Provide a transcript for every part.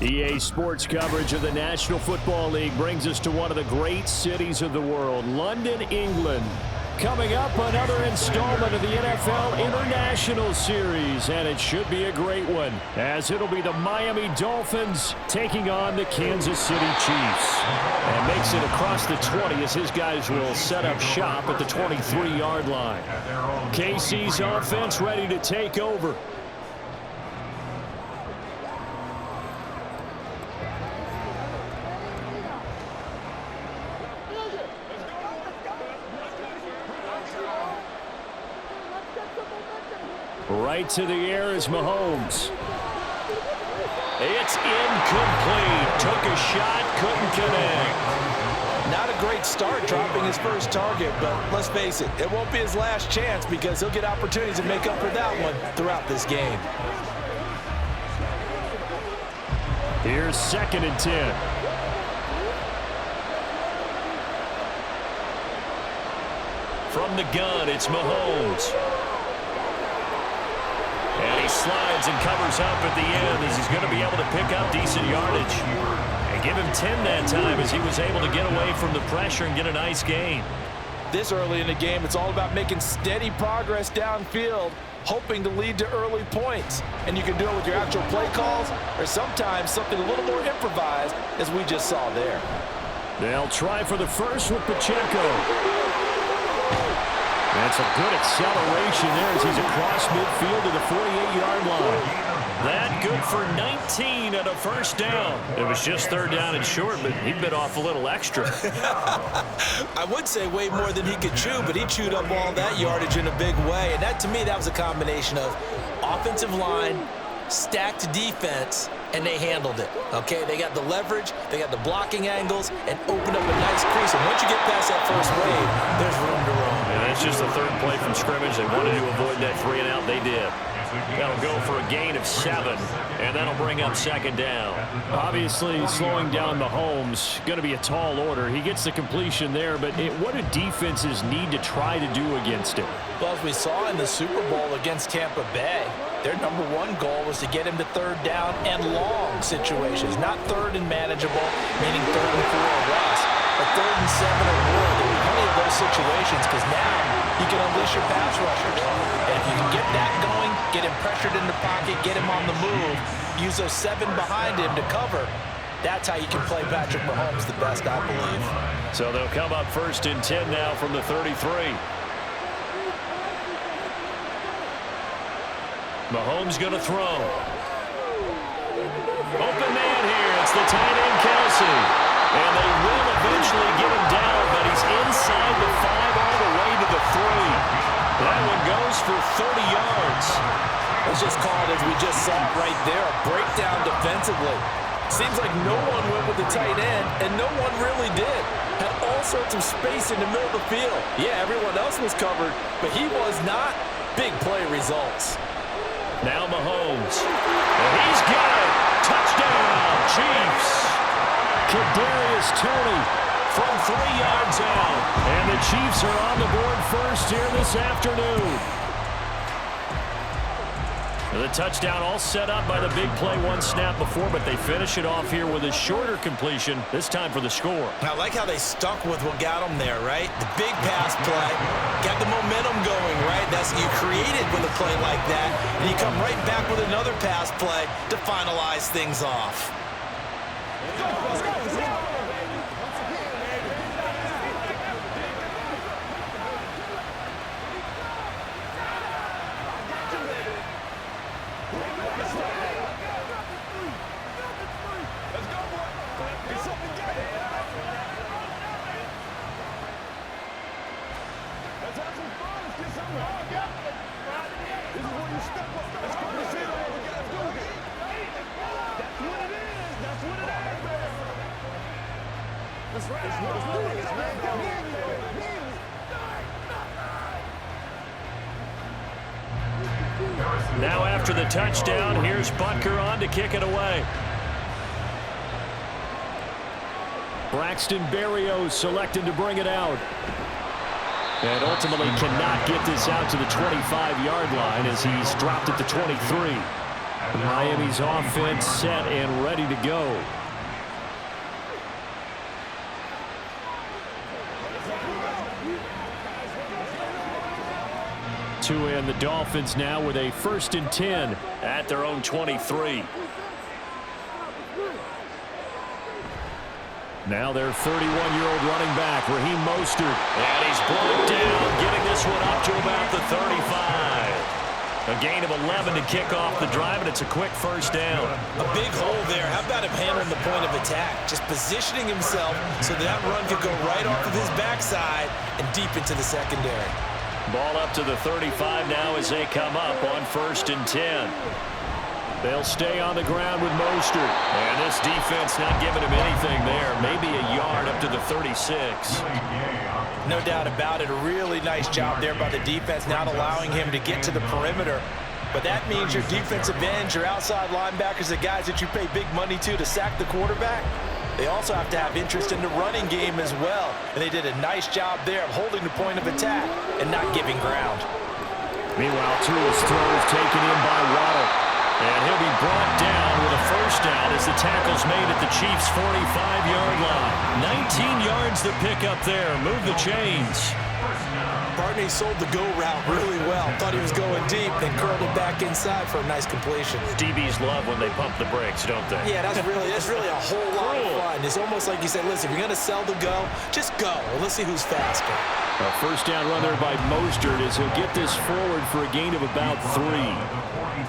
EA Sports coverage of the National Football League brings us to one of the great cities of the world, London, England. Coming up, another installment of the NFL International Series, and it should be a great one, as it'll be the Miami Dolphins taking on the Kansas City Chiefs. And makes it across the 20 as his guys will set up shop at the 23-yard line. KC's offense ready to take over. Right to the air is Mahomes. It's incomplete. Took a shot, couldn't connect. Not a great start dropping his first target, but let's face it, it won't be his last chance because he'll get opportunities to make up for that one throughout this game. Here's 2nd and 10. From the gun, it's Mahomes. And he slides and covers up at the end as he's going to be able to pick up decent yardage. And give him 10 that time as he was able to get away from the pressure and get a nice gain. This early in the game, it's all about making steady progress downfield, hoping to lead to early points. And you can do it with your actual play calls or sometimes something a little more improvised, as we just saw there. They'll try for the first with Pacheco. That's a good acceleration there as he's across midfield to the 48-yard line. That good for 19 and a first down. It was just 3rd down and short, but he bit off a little extra. I would say way more than he could chew, but he chewed up all that yardage in a big way. And that, to me, that was a combination of offensive line, stacked defense, and they handled it. Okay, they got the leverage, they got the blocking angles, and opened up a nice crease. And once you get past that first wave, there's room to roam. And that's just the 3rd play from scrimmage. They wanted to avoid that 3 and out. They did. That'll go for a gain of 7, and that'll bring up 2nd down. Obviously, slowing down Mahomes, going to be a tall order. He gets the completion there, but what do defenses need to try to do against it? Well, as we saw in the Super Bowl against Tampa Bay, their #1 goal was to get him to 3rd down and long situations, not 3rd and manageable, meaning 3rd and 4 or less, but 3rd and 7 or more. There were plenty of those situations because now you can unleash your pass rushers. And if you can get that going, get him pressured in the pocket, get him on the move, use those 7 behind him to cover, that's how you can play Patrick Mahomes the best, I believe. So they'll come up 1st and 10 now from the 33. Mahomes going to throw. Open man here. It's the tight end, Kelsey. And they will eventually get him down, but he's inside the 5 all the way to the 3. That one goes for 30 yards. It's just called, as we just saw right there, a breakdown defensively. Seems like no one went with the tight end, and no one really did. Had all sorts of space in the middle of the field. Yeah, everyone else was covered, but he was not. Big play results. Now Mahomes. And he's got it. Touchdown, Chiefs. Kadarius Toney from 3 yards out. And the Chiefs are on the board first here this afternoon. The touchdown all set up by the big play 1 snap before, but they finish it off here with a shorter completion, this time for the score. I like how they stuck with what got them there, right? The big pass play, got the momentum going, right? That's you created with a play like that, and you come right back with another pass play to finalize things off. Let's go, let's go. Now after the touchdown, here's Butker on to kick it away. Braxton Berrios selected to bring it out. And ultimately cannot get this out to the 25-yard line as he's dropped at the 23. Miami's offense set and ready to go. And the Dolphins now with a 1st and 10 at their own 23. Now their 31-year-old running back, Raheem Mostert. And he's brought down, getting this one up to about the 35. A gain of 11 to kick off the drive, and it's a quick 1st down. A big hole there. How about him handling the point of attack? Just positioning himself so that run could go right off of his backside and deep into the secondary. Ball up to the 35 now as they come up on 1st and 10. They'll stay on the ground with Mostert. And this defense not giving him anything there. Maybe a yard up to the 36. No doubt about it. A really nice job there by the defense, not allowing him to get to the perimeter. But that means your defensive ends, your outside linebackers, the guys that you pay big money to sack the quarterback, they also have to have interest in the running game as well. And they did a nice job there of holding the point of attack and not giving ground. Meanwhile, Tua's throw is taken in by Waddle. And he'll be brought down with a 1st down as the tackle's made at the Chiefs' 45-yard line. 19 yards to pick up there. Move the chains. Barney sold the go route really well. Thought he was going deep, then curled it back inside for a nice completion. DBs love when they pump the brakes, don't they? Yeah, that's really a whole lot of fun. It's almost like you said, listen, if you're going to sell the go, just go. Well, let's see who's faster. A 1st down run there by Mostert as he'll get this forward for a gain of about 3.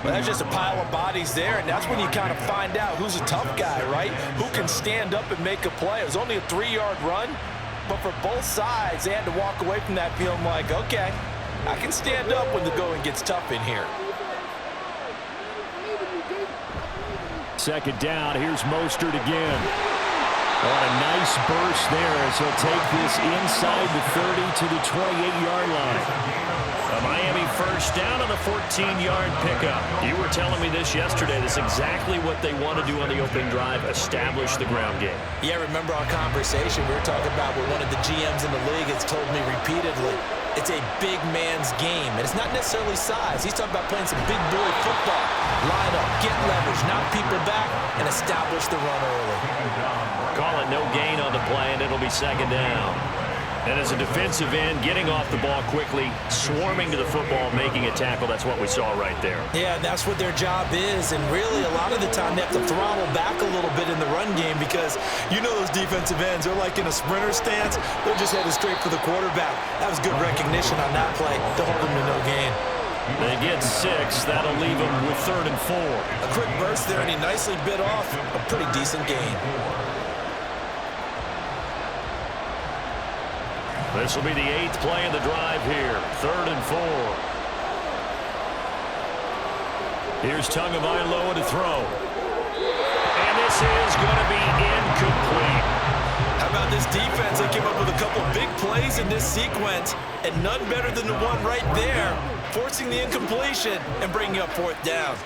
Well, that's just a pile of bodies there, and that's when you kind of find out who's a tough guy, right? Who can stand up and make a play. It was only a 3-yard run. But for both sides, they had to walk away from that feeling like, okay, I can stand up when the going gets tough in here. 2nd down, here's Mostert again. On a nice burst there as he'll take this inside the 30 to the 28-yard line. A Miami 1st down on the 14-yard pickup. You were telling me this yesterday. This is exactly what they want to do on the opening drive, establish the ground game. Yeah, remember our conversation we were talking about with one of the GMs in the league has told me repeatedly, it's a big man's game, and it's not necessarily size. He's talking about playing some big boy football. Line up, get leverage, knock people back, and establish the run early. Call it no gain on the play, and it'll be 2nd down. And as a defensive end, getting off the ball quickly, swarming to the football, making a tackle, that's what we saw right there. Yeah, that's what their job is, and really a lot of the time they have to throttle back a little bit in the run game because you know those defensive ends, they're like in a sprinter stance, they're just headed straight for the quarterback. That was good recognition on that play to hold them to no gain. They get 6, that'll leave them with 3rd and 4. A quick burst there, and he nicely bit off a pretty decent gain. This will be the 8th play of the drive here. 3rd and 4. Here's Tagovailoa to throw. And this is going to be incomplete. How about this defense? They came up with a couple of big plays in this sequence, and none better than the one right there, forcing the incompletion and bringing up 4th down.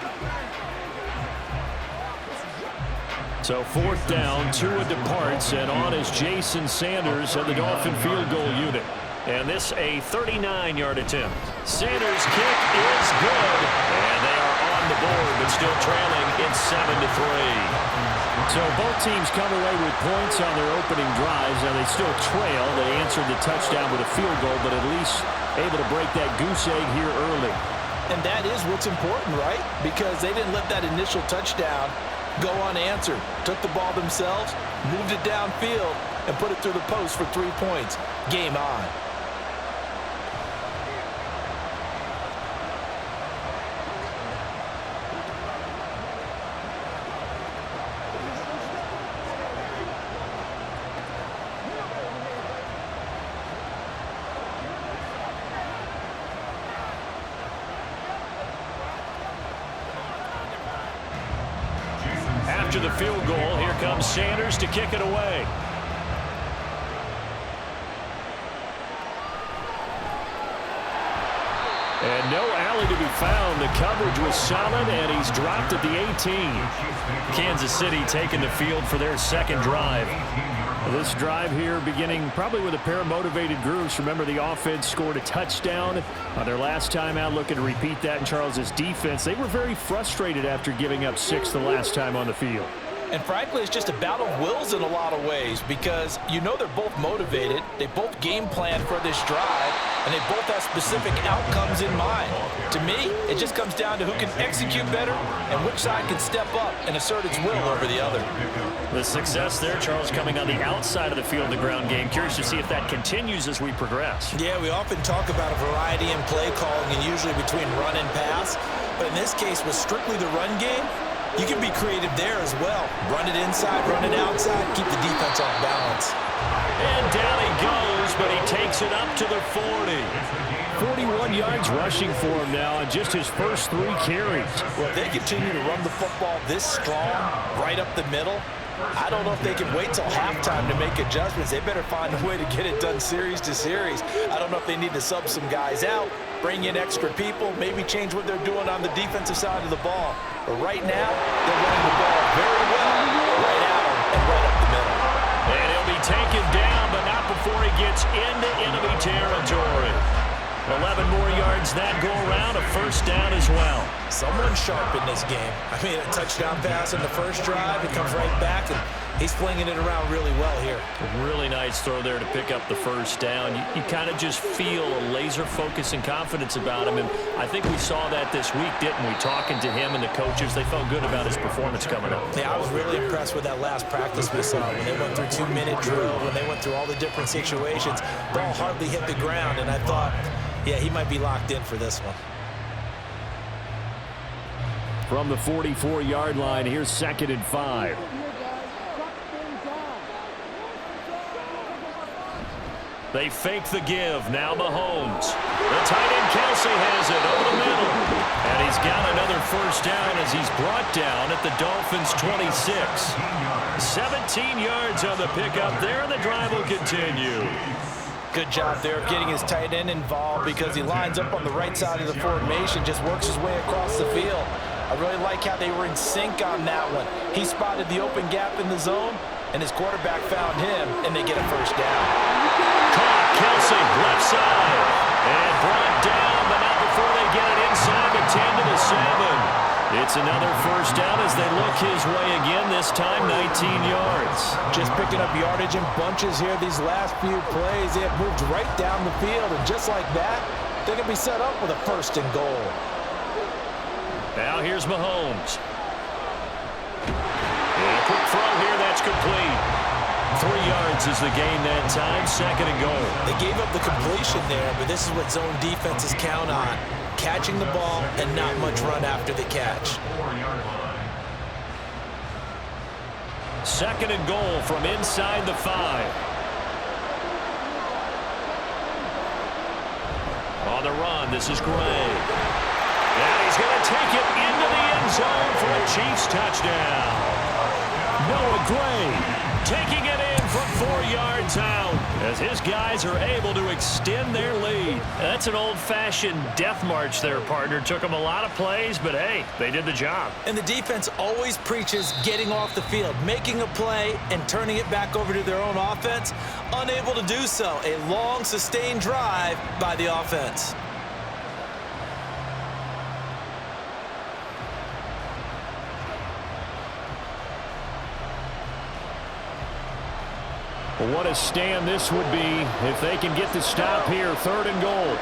So 4th down, Tua departs, and on is Jason Sanders of the Dolphin field goal unit. And this a 39-yard attempt. Sanders' kick is good, and they are on the board, but still trailing in 7-3. So both teams come away with points on their opening drives. Now they still trail. They answered the touchdown with a field goal, but at least able to break that goose egg here early. And that is what's important, right? Because they didn't let that initial touchdown go unanswered. Took the ball themselves, moved it downfield, and put it through the post for 3 points. Game on. After the field goal, here comes Sanders to kick it away. And no alley to be found. The coverage was solid, and he's dropped at the 18. Kansas City taking the field for their 2nd drive. This drive here beginning probably with a pair of motivated groups. Remember, the offense scored a touchdown their last time out, looking to repeat that in Charles's defense. They were very frustrated after giving up 6 the last time on the field. And frankly, it's just a battle of wills in a lot of ways because you know they're both motivated, they both game plan for this drive, and they both have specific outcomes in mind. To me, it just comes down to who can execute better and which side can step up and assert its will over the other. The success there, Charles, coming on the outside of the field in the ground game. Curious to see if that continues as we progress. Yeah, we often talk about a variety in play calling and usually between run and pass. But in this case, with strictly the run game, you can be creative there as well. Run it inside, run it outside, keep the defense off balance. And down he goes, but he takes it up to the 40. 41 yards rushing for him now on just his first 3 carries. Well, if they continue to run the football this strong, right up the middle, I don't know if they can wait till halftime to make adjustments. They better find a way to get it done series to series. I don't know if they need to sub some guys out, bring in extra people, maybe change what they're doing on the defensive side of the ball. But right now, they're running the ball very well, right at him and right up the middle. And he'll be taken down, but not before he gets into enemy territory. 11 more yards that go around, a first down as well. Someone sharp in this game. I mean, a touchdown pass in the first drive, it comes right back, and he's flinging it around really well here. A really nice throw there to pick up the first down. You kind of just feel a laser focus and confidence about him, and I think we saw that this week, didn't we? Talking to him and the coaches, they felt good about his performance coming up. Yeah, I was really impressed with that last practice we saw when they went through 2-minute drill, when they went through all the different situations. Ball hardly hit the ground, and I thought, yeah, he might be locked in for this one. From the 44-yard line, here's 2nd and 5. They fake the give. Now Mahomes. The tight end Kelsey has it over the middle. And he's got another first down as he's brought down at the Dolphins' 26. 17 yards on the pickup there, and the drive will continue. Good job there of getting his tight end involved because he lines up on the right side of the formation, just works his way across the field. I really like how they were in sync on that one. He spotted the open gap in the zone, and his quarterback found him, and they get a first down. Caught Kelsey, left side, and brought down, but not before they get it inside the 10 to the 7. It's another first down as they look his way again, this time 19 yards. Just picking up yardage in bunches here these last few plays. They have moved right down the field, and just like that, they're going to be set up with a 1st and goal. Now here's Mahomes. And a quick throw here, that's complete. 3 yards is the gain that time, 2nd and goal. They gave up the completion there, but this is what zone defenses count on. Catching the ball and not much run after the catch. 2nd and goal from inside the 5. On the run, this is Gray. And he's going to take it into the end zone for a Chiefs touchdown. Noah Gray taking it in from 4 yards out as his guys are able to extend their lead. That's an old-fashioned death march there, partner. Took them a lot of plays, but hey, they did the job. And the defense always preaches getting off the field, making a play, and turning it back over to their own offense. Unable to do so. A long, sustained drive by the offense. Well, what a stand this would be if they can get the stop here. 3rd and goal.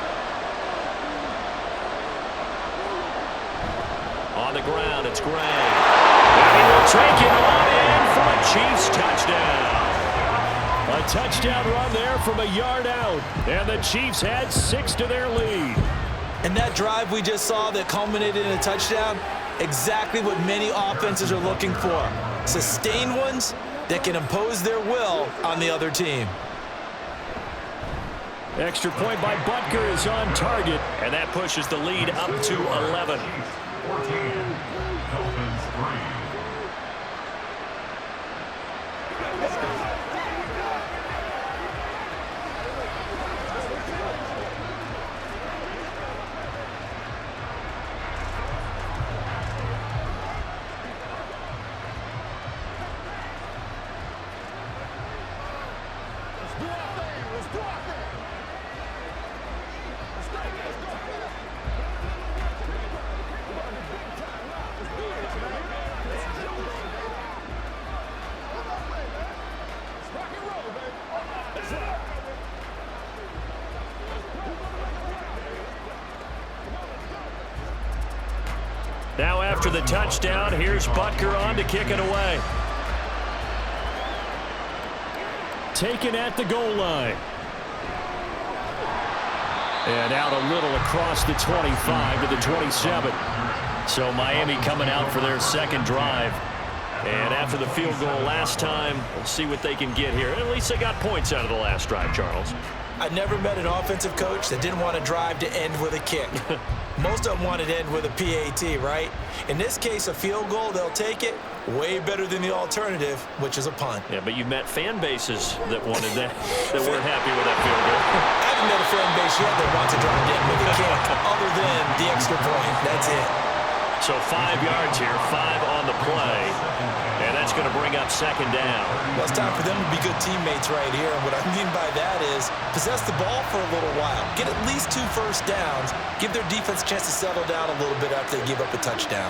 On the ground, it's Gray. And he will take it on in for a Chiefs touchdown. A touchdown run there from a yard out. And the Chiefs had 6 to their lead. And that drive we just saw that culminated in a touchdown, exactly what many offenses are looking for. Sustained ones that can impose their will on the other team. Extra point by Butker is on target, and that pushes the lead up to 11. 14, Dolphins 3. Now after the touchdown, here's Butker on to kick it away. Taken at the goal line. And out a little across the 25 to the 27. So Miami coming out for their second drive. And after the field goal last time, we'll see what they can get here. At least they got points out of the last drive, Charles. I never met an offensive coach that didn't want to drive to end with a kick. Most of them wanted to end with a PAT, right? In this case, a field goal, they'll take it. Way better than the alternative, which is a punt. Yeah, but you met fan bases that wanted that, that weren't happy with that field goal. I haven't met a fan base yet that wants to drive to end with a kick, other than the extra point. That's it. So 5 yards here, 5 on the play. And that's going to bring up second down. Well, it's time for them to be good teammates right here. And what I mean by that is possess the ball for a little while. Get at least 2 first downs. Give their defense a chance to settle down a little bit after they give up a touchdown.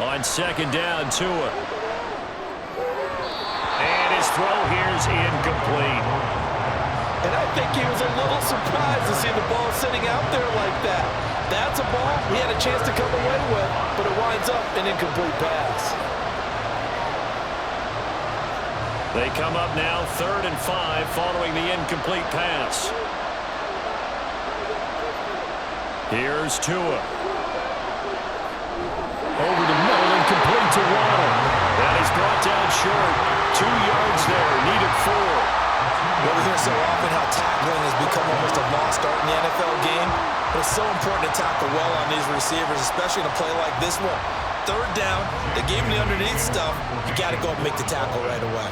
On second down, Tua. And his throw here is incomplete. And I think he was a little surprised to see the ball sitting out there like that. That's a ball he had a chance to come away with, but it winds up an incomplete pass. They come up now 3rd and 5 following the incomplete pass. Here's Tua. Over the middle and complete to Waddle. That is brought down short. 2 yards there, needed 4. Well, we hear so often how tackling has become almost a lost art in the NFL game. But it's so important to tackle well on these receivers, especially in a play like this one. 3rd down, they gave him the underneath stuff. You got to go and make the tackle right away.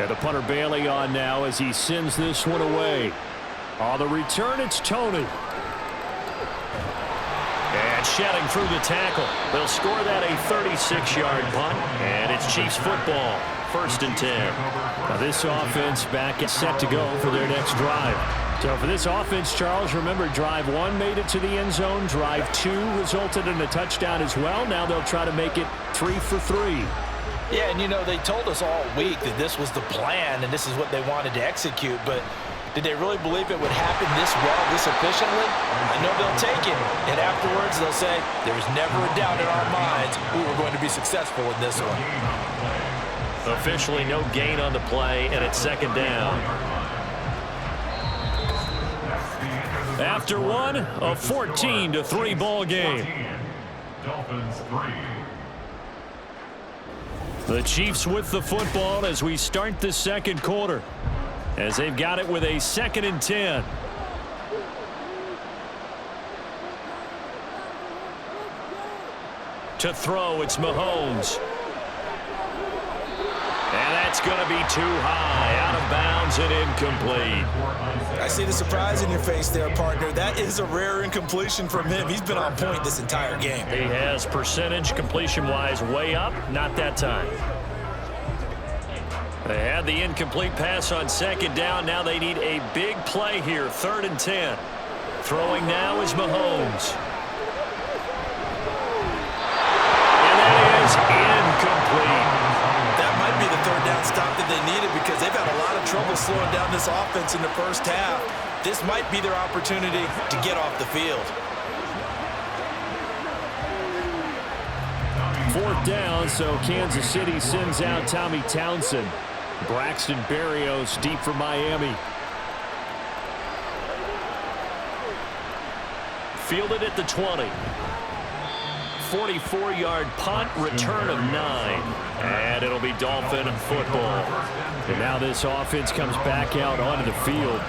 And the punter Bailey on now as he sends this one away. On the return, it's Tony. And shedding through the tackle. They'll score that a 36-yard punt. And it's Chiefs football. 1st and 10. Now this offense back is set to go for their next drive. So for this offense, Charles, remember drive 1 made it to the end zone. Drive 2 resulted in a touchdown as well. Now they'll try to make it 3 for 3. Yeah, and you know, they told us all week that this was the plan and this is what they wanted to execute, but did they really believe it would happen this well, this efficiently? I know they'll take it, and afterwards they'll say, there was never a doubt in our minds we were going to be successful in this one. Officially no gain on the play, and it's second down. After one, a 14-3 ball game. Dolphins 3. The Chiefs with the football as we start the second quarter. As they've got it with a 2nd and 10. To throw, it's Mahomes. And that's going to be too high, out of bounds and incomplete. I see the surprise in your face there, partner. That is a rare incompletion from him. He's been on point this entire game. He has percentage completion-wise way up, not that time. They had the incomplete pass on second down. Now they need a big play here, 3rd and 10. Throwing now is Mahomes. And that is incomplete. That might be the 3rd down stop that they needed because they've had a lot of trouble slowing down this offense in the first half. This might be their opportunity to get off the field. 4th down, so Kansas City sends out Tommy Townsend. Braxton Berrios deep for Miami. Fielded at the 20. 44-yard punt, return of 9. And it'll be Dolphin football. And now this offense comes back out onto the field.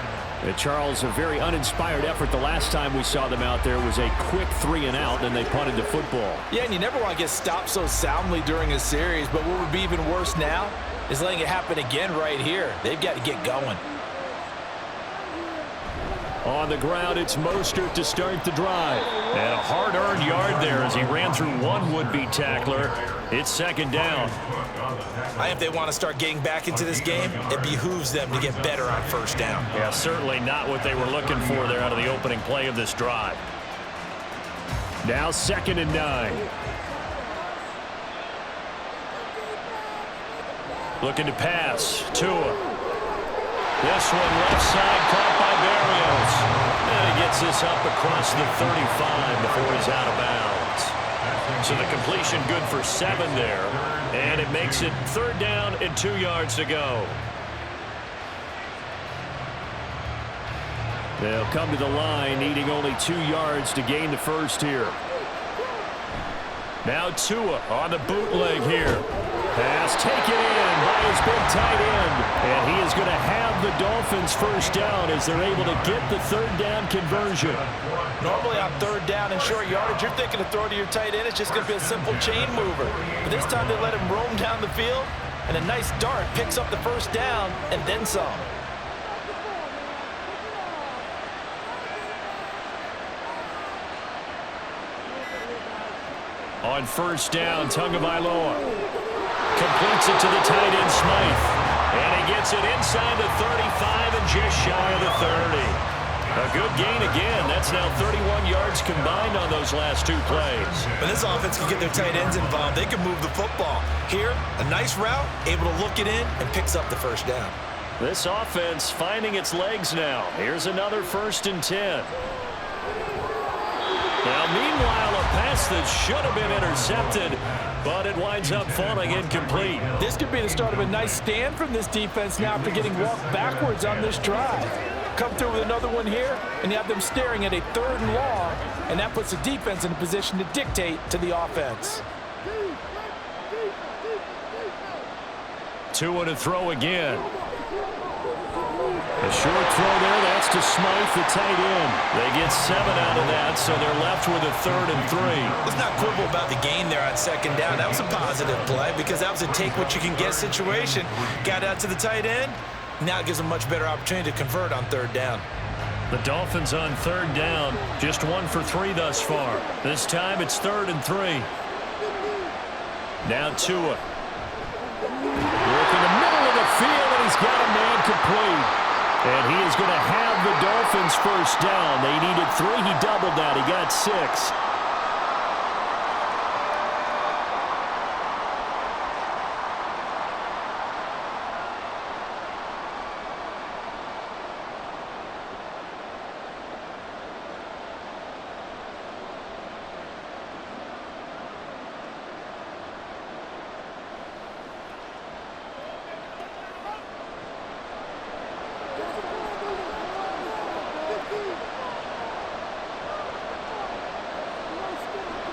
And Charles, a very uninspired effort. The last time we saw them out there was a quick 3 and out, and they punted the football. Yeah, and you never want to get stopped so soundly during a series, but what would be even worse now is letting it happen again right here. They've got to get going. On the ground, it's Mostert to start the drive. And a hard-earned yard there as he ran through one would-be tackler. It's second down. If they want to start getting back into this game, it behooves them to get better on first down. Yeah, certainly not what they were looking for there out of the opening play of this drive. Now 2nd and 9. Looking to pass. Tua. This one left side caught by Berrios. And he gets this up across the 35 before he's out of bounds. So the completion good for 7 there. And it makes it 3rd down and 2 yards to go. They'll come to the line needing only 2 yards to gain the first here. Now Tua on the bootleg here. Pass taken in by his big tight end. And he is going to have the Dolphins first down as they're able to get the 3rd down conversion. Normally on 3rd down and short yardage, you're thinking to throw to your tight end. It's just going to be a simple chain mover. But this time they let him roam down the field. And a nice dart picks up the first down and then some. On first down, Tagovailoa completes it to the tight end, Smythe. And he gets it inside the 35 and just shy of the 30. A good gain again. That's now 31 yards combined on those last 2 plays. When this offense can get their tight ends involved, they can move the football. Here, a nice route, able to look it in, and picks up the first down. This offense finding its legs now. Here's another 1st and 10. Now, meanwhile, a pass that should have been intercepted, but it winds up falling incomplete. This could be the start of a nice stand from this defense now after getting walked backwards on this drive. Come through with another one here, and you have them staring at a 3rd and long, and that puts the defense in a position to dictate to the offense. Tua to throw again. A short throw there, that's to Smythe, the tight end. They get 7 out of that, so they're left with a 3rd and 3. Let's not quibble about the gain there on 2nd down. That was a positive play because that was a take-what-you-can-get situation. Got out to the tight end. Now it gives them a much better opportunity to convert on 3rd down. The Dolphins on 3rd down, just 1 for 3 thus far. This time it's 3rd and 3. Now Tua. Work in the middle of the field, and he's got a man complete. And he is going to have the Dolphins first down. They needed 3. He doubled that. He got 6.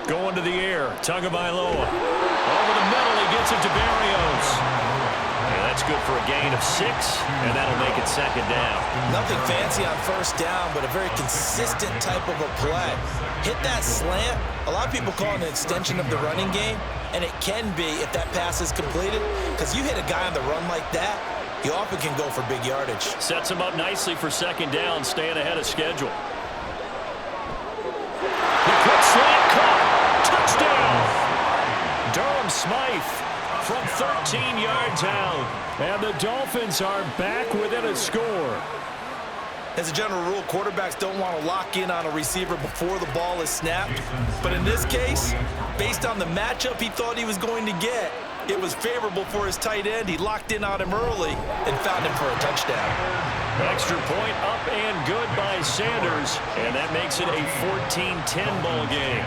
Going to the air, Tagovailoa. Over the middle, he gets it to Berrios. And that's good for a gain of 6, and that'll make it 2nd down. Nothing fancy on first down, but a very consistent type of a play. Hit that slant. A lot of people call it an extension of the running game, and it can be if that pass is completed, because you hit a guy on the run like that, he often can go for big yardage. Sets him up nicely for 2nd down, staying ahead of schedule. The quick slant caught. Touchdown! Durham Smythe from 13 yards out. And the Dolphins are back within a score. As a general rule, quarterbacks don't want to lock in on a receiver before the ball is snapped. But in this case, based on the matchup he thought he was going to get, it was favorable for his tight end. He locked in on him early and found him for a touchdown. Extra point up and good by Sanders. And that makes it a 14-10 ball game.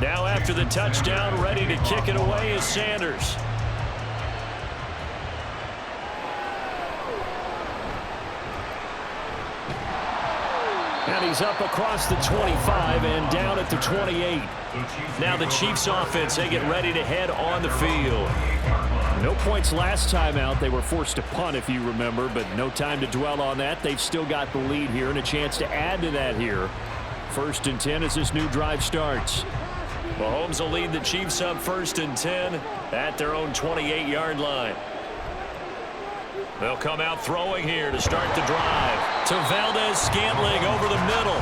Now after the touchdown, ready to kick it away is Sanders. And he's up across the 25 and down at the 28. Now the Chiefs offense, they get ready to head on the field. No points last time out. They were forced to punt, if you remember, but no time to dwell on that. They've still got the lead here and a chance to add to that here. 1st and 10 as this new drive starts. Mahomes will lead the Chiefs up 1st and 10 at their own 28-yard line. They'll come out throwing here to start the drive. To Valdez-Scantling over the middle.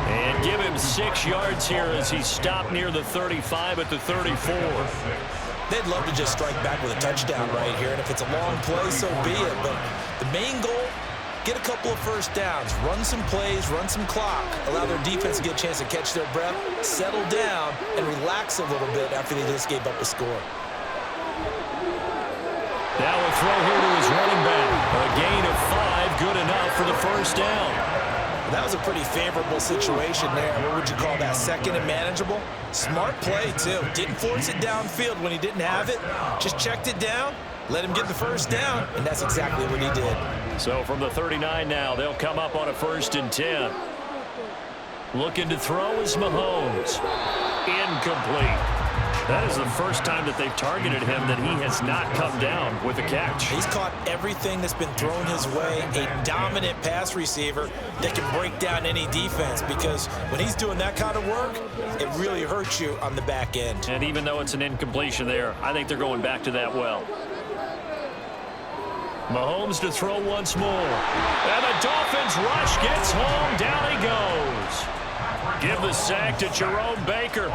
And give him 6 yards here as he stopped near the 35 at the 34. They'd love to just strike back with a touchdown right here, and if it's a long play, so be it. But the main goal, get a couple of first downs, run some plays, run some clock, allow their defense to get a chance to catch their breath, settle down, and relax a little bit after they just gave up a score. Now a throw here to his running back. A gain of 5, good enough for the first down. That was a pretty favorable situation there. What would you call that? 2nd and manageable? Smart play, too. Didn't force it downfield when he didn't have it. Just checked it down, let him get the first down, and that's exactly what he did. So from the 39 now, they'll come up on a 1st and 10. Looking to throw is Mahomes. Incomplete. That is the first time that they've targeted him that he has not come down with a catch. He's caught everything that's been thrown his way. A dominant pass receiver that can break down any defense, because when he's doing that kind of work, it really hurts you on the back end. And even though it's an incompletion there, I think they're going back to that well. Mahomes to throw once more. And the Dolphins rush gets home. Down he goes. Give the sack to Jerome Baker.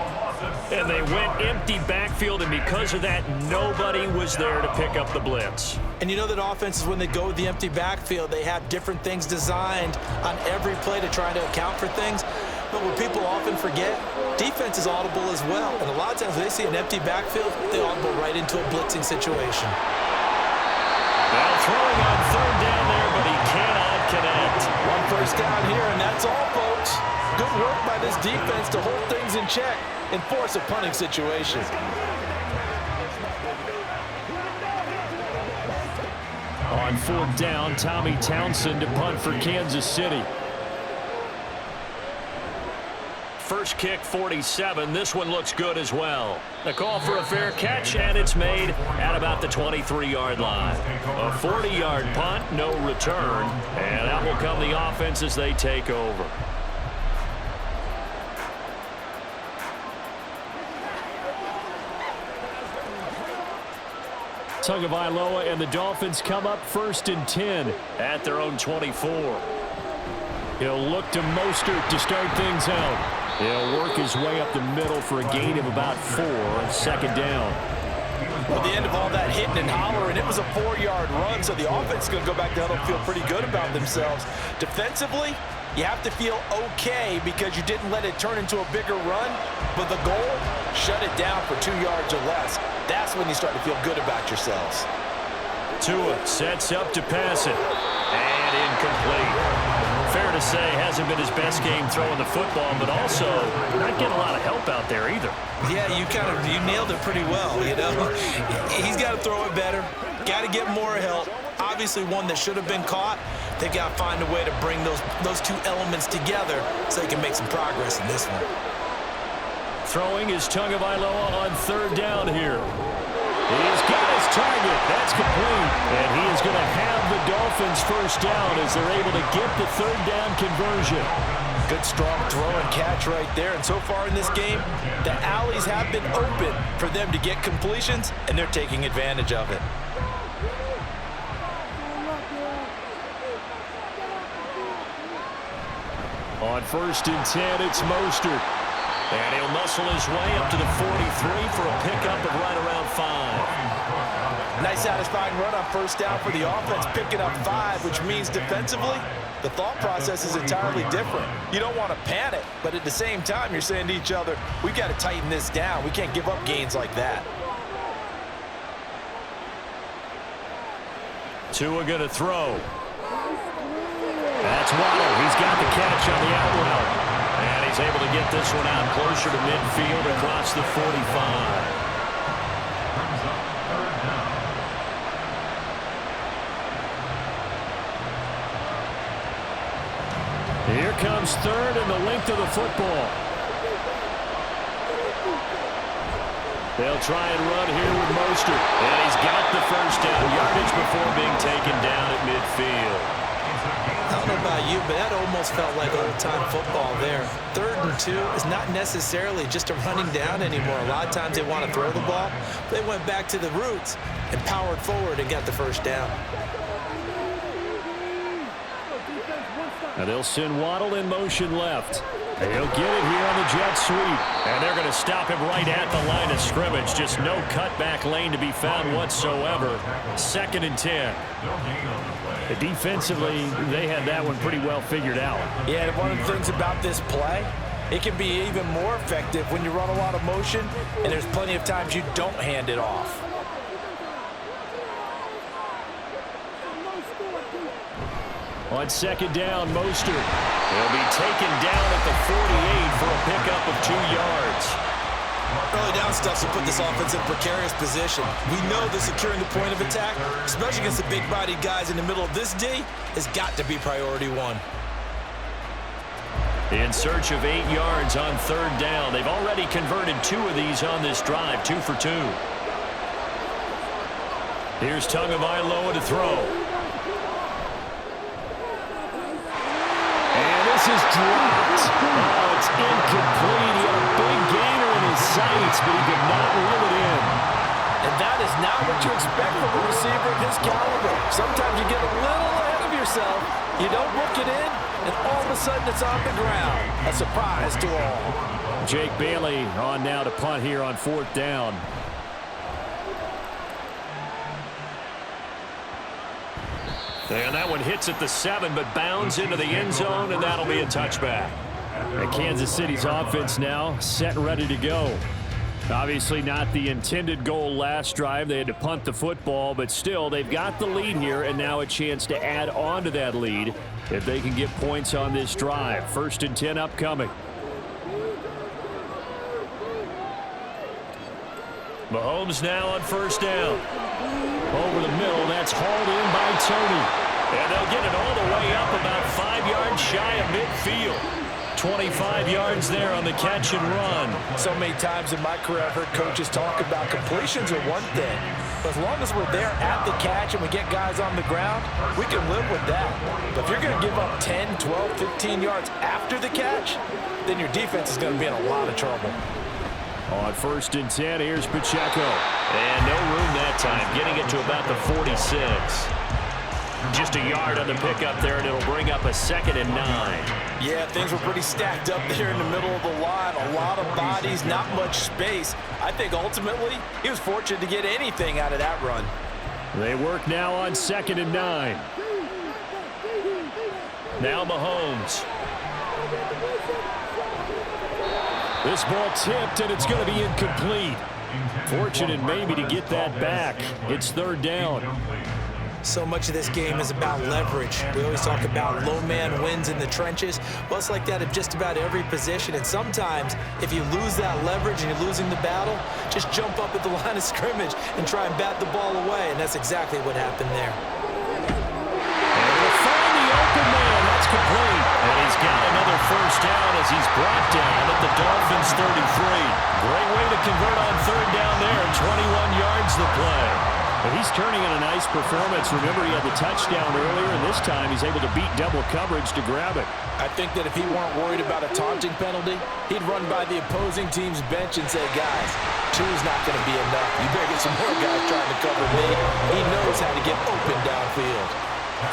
And they went empty backfield, and because of that, nobody was there to pick up the blitz. And you know that offenses, when they go with the empty backfield, they have different things designed on every play to try to account for things. But what people often forget, defense is audible as well. And a lot of times when they see an empty backfield, they audible right into a blitzing situation. Well, throwing on 3rd down there, but he cannot connect. 1 first down here, and that's all, folks. Good work by this defense to hold things in check and force a punting situation. On 4th down, Tommy Townsend to punt for Kansas City. First kick, 47. This one looks good as well. The call for a fair catch, and it's made at about the 23-yard line. A 40-yard punt, no return, and out will come the offense as they take over. Tagovailoa and the Dolphins come up 1st and 10 at their own 24. He'll look to Mostert to start things out. He'll work his way up the middle for a gain of about 4 on 2nd down. Well, the end of all that hitting and hollering, it was a 4-yard run, so the offense is going to go back down and feel pretty good about themselves. Defensively, you have to feel okay because you didn't let it turn into a bigger run, but the goal, shut it down for 2 yards or less. That's when you start to feel good about yourselves. Tua sets up to pass it, and incomplete. Fair to say, hasn't been his best game throwing the football, but also not getting a lot of help out there either. Yeah, you nailed it pretty well, you know. He's got to throw it better, got to get more help. Obviously one that should have been caught. They've got to find a way to bring those 2 elements together so they can make some progress in this one. Throwing is Tagovailoa on 3rd down here. He's got his target. That's complete. And he is going to have the Dolphins first down as they're able to get the 3rd down conversion. Good strong throw and catch right there. And so far in this game, the alleys have been open for them to get completions, and they're taking advantage of it. On 1st and 10, it's Mostert. And he'll muscle his way up to the 43 for a pickup of right around 5. Nice satisfying run on 1st down for the offense, picking up 5, which means defensively, the thought process is entirely different. You don't want to panic, but at the same time, you're saying to each other, we've got to tighten this down. We can't give up gains like that. Tua going to throw. That's Waddle. He's got the catch on the out route. And he's is able to get this one out closer to midfield across the 45. Here comes third and the length of the football. They'll try and run here with Mostert. And he's got the first down yardage before being taken down at midfield. I don't know about you, but that almost felt like old-time football there. 3rd and 2 is not necessarily just a running down anymore. A lot of times they want to throw the ball. They went back to the roots and powered forward and got the first down. Now they'll send Waddle in motion left. And he'll get it here on the jet sweep. And they're going to stop him right at the line of scrimmage. Just no cutback lane to be found whatsoever. 2nd and 10. Defensively, they had that one pretty well figured out. Yeah, and one of the things about this play, it can be even more effective when you run a lot of motion, and there's plenty of times you don't hand it off. On 2nd down, Mostert. He'll be taken down at the 48 for a pickup of 2 yards. Early down stuff will put this offense in a precarious position. We know that securing the point of attack, especially against the big-bodied guys in the middle of this D, has got to be priority 1. In search of 8 yards on 3rd down. They've already converted 2 of these on this drive, 2 for 2. Here's Tagovailoa to throw. This is dropped. Oh, it's incomplete. He had a big gainer in his sights, but he could not reel it in. And that is not what you expect from a receiver of his caliber. Sometimes you get a little ahead of yourself, you don't book it in, and all of a sudden it's on the ground. A surprise to all. Jake Bailey on now to punt here on 4th down. And that one hits at the 7, but bounds into the end zone, and that'll be a touchback. And Kansas City's offense now set and ready to go. Obviously not the intended goal last drive. They had to punt the football, but still they've got the lead here, and now a chance to add on to that lead if they can get points on this drive. 1st and 10 upcoming. Mahomes now on 1st down. Over the middle, that's hauled in by Tony. And they'll get it all the way up about 5 yards shy of midfield. 25 yards there on the catch and run. So many times in my career I've heard coaches talk about completions are one thing. But as long as we're there at the catch and we get guys on the ground, we can live with that. But if you're going to give up 10, 12, 15 yards after the catch, then your defense is going to be in a lot of trouble. On 1st and 10, here's Pacheco. And no room that time, getting it to about the 46. Just a yard on the pickup there, and it'll bring up a 2nd and 9. Yeah, things were pretty stacked up there in the middle of the line. A lot of bodies, not much space. I think ultimately he was fortunate to get anything out of that run. They work now on 2nd and 9. Now Mahomes. This ball tipped, and it's going to be incomplete. Fortunate maybe to get that back. It's 3rd down. So much of this game is about leverage. We always talk about low man wins in the trenches. Well, it's like that at just about every position. And sometimes, if you lose that leverage and you're losing the battle, just jump up at the line of scrimmage and try and bat the ball away. And that's exactly what happened there. And we'll find the open man. That's complete. And he's got another 1st down as he's brought down at the Dolphins 33. Great way to convert on 3rd down there. 21 yards the play. And he's turning in a nice performance. Remember, he had the touchdown earlier, and this time he's able to beat double coverage to grab it. I think that if he weren't worried about a taunting penalty, he'd run by the opposing team's bench and say, guys, 2's not going to be enough. You better get some more guys trying to cover me. He knows how to get open downfield.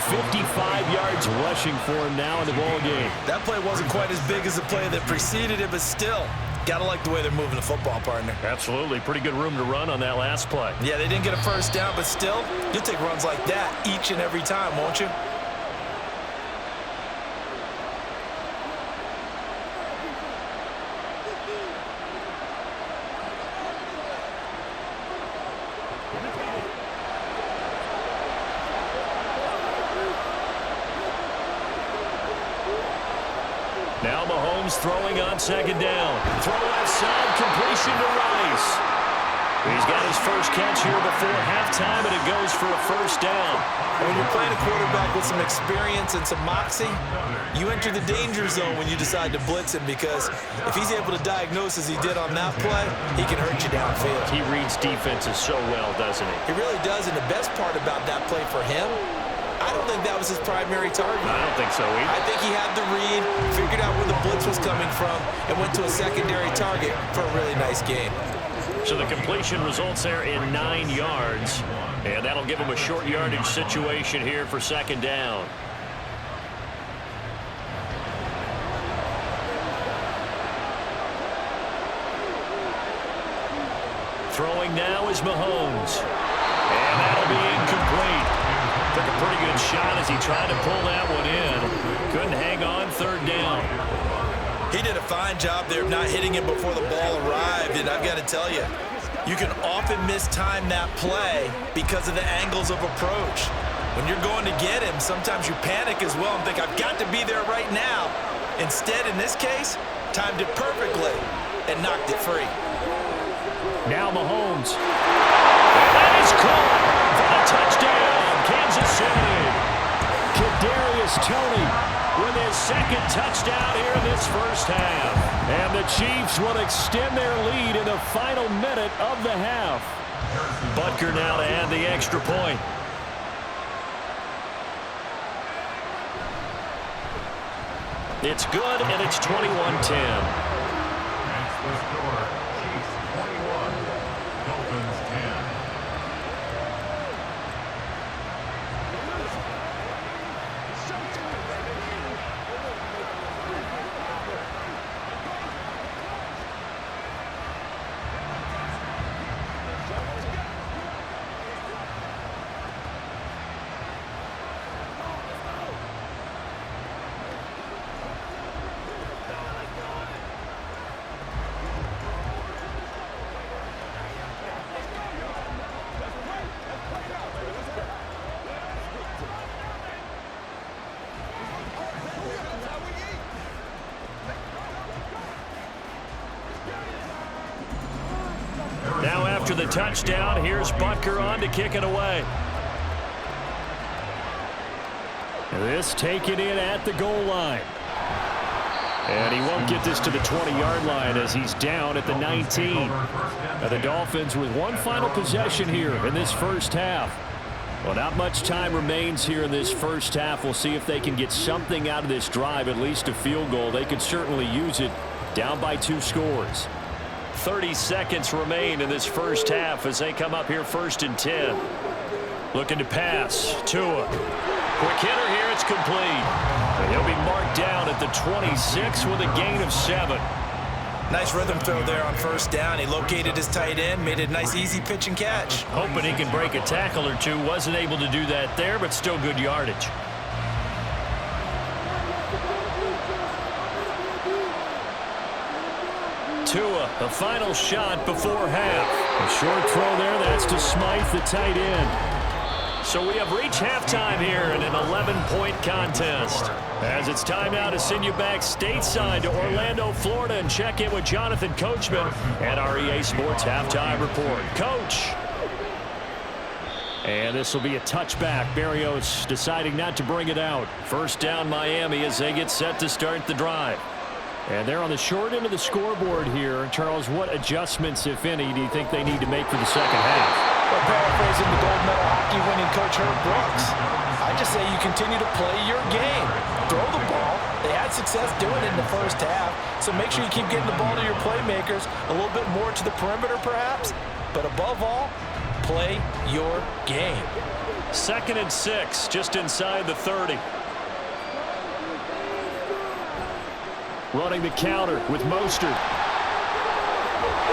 55 yards rushing for him now in the ball game. That play wasn't quite as big as the play that preceded it, but still, gotta like the way they're moving the football, partner. Absolutely. Pretty good room to run on that last play. Yeah, they didn't get a 1st down, but still, you'll take runs like that each and every time, won't you? Now Mahomes Mahomes throwing on second down. Throw left side, completion to Rice. He's got his first catch here before halftime, and it goes for a first down. When you're playing a quarterback with some experience and some moxie, you enter the danger zone when you decide to blitz him, because if he's able to diagnose as he did on that play, he can hurt you downfield. He reads defenses so well, doesn't he? He really does, and the best part about that play for him, I don't think that was his primary target. I don't think so either. I think he had the read, figured out where the blitz was coming from, and went to a secondary target for a really nice game. So the completion results there in 9 yards, and that'll give him a short yardage situation here for second down. Throwing now is Mahomes, and that'll be incomplete. Took a pretty good shot as he tried to pull that one in. Couldn't hang on third down. He did a fine job there of not hitting him before the ball arrived, and I've got to tell you, you can often mistime that play because of the angles of approach. When you're going to get him, sometimes you panic as well and think, I've got to be there right now. Instead, in this case, timed it perfectly and knocked it free. Now Mahomes. And that is caught for the touchdown, Kansas City. Kadarius Toney with his second touchdown here in this first half. And the Chiefs will extend their lead in the final minute of the half. Butker now to add the extra point. It's good, and it's 21-10. Chiefs 21, Dolphins 10. Now after the touchdown, here's Butker on to kick it away. This taken in at the goal line. And he won't get this to the 20-yard line as he's down at the 19. Now the Dolphins with one final possession here in this first half. Well, not much time remains here in this first half. We'll see if they can get something out of this drive, at least a field goal. They could certainly use it, down by 2 scores. 30 seconds remain in this first half as they come up here 1st and 10. Looking to pass. Tua. Quick hitter here. It's complete. And he'll be marked down at the 26 with a gain of 7. Nice rhythm throw there on first down. He located his tight end, made a nice easy pitch and catch. Hoping he can break a tackle or two. Wasn't able to do that there, but still good yardage. Tua, the final shot before half. A short throw there. That's to Smythe, the tight end. So we have reached halftime here in an 11-point contest. As it's time now to send you back stateside to Orlando, Florida, and check in with Jonathan Coachman at our EA Sports Halftime Report. Coach. And this will be a touchback. Berrios deciding not to bring it out. First down Miami as they get set to start the drive. And they're on the short end of the scoreboard here. Charles, what adjustments, if any, do you think they need to make for the second half? Well, paraphrasing the gold medal hockey winning coach Herb Brooks, I just say you continue to play your game. Throw the ball. They had success doing it in the first half, so make sure you keep getting the ball to your playmakers, a little bit more to the perimeter perhaps, but above all, play your game. 2nd and 6, just inside the 30. Running the counter with Mostert.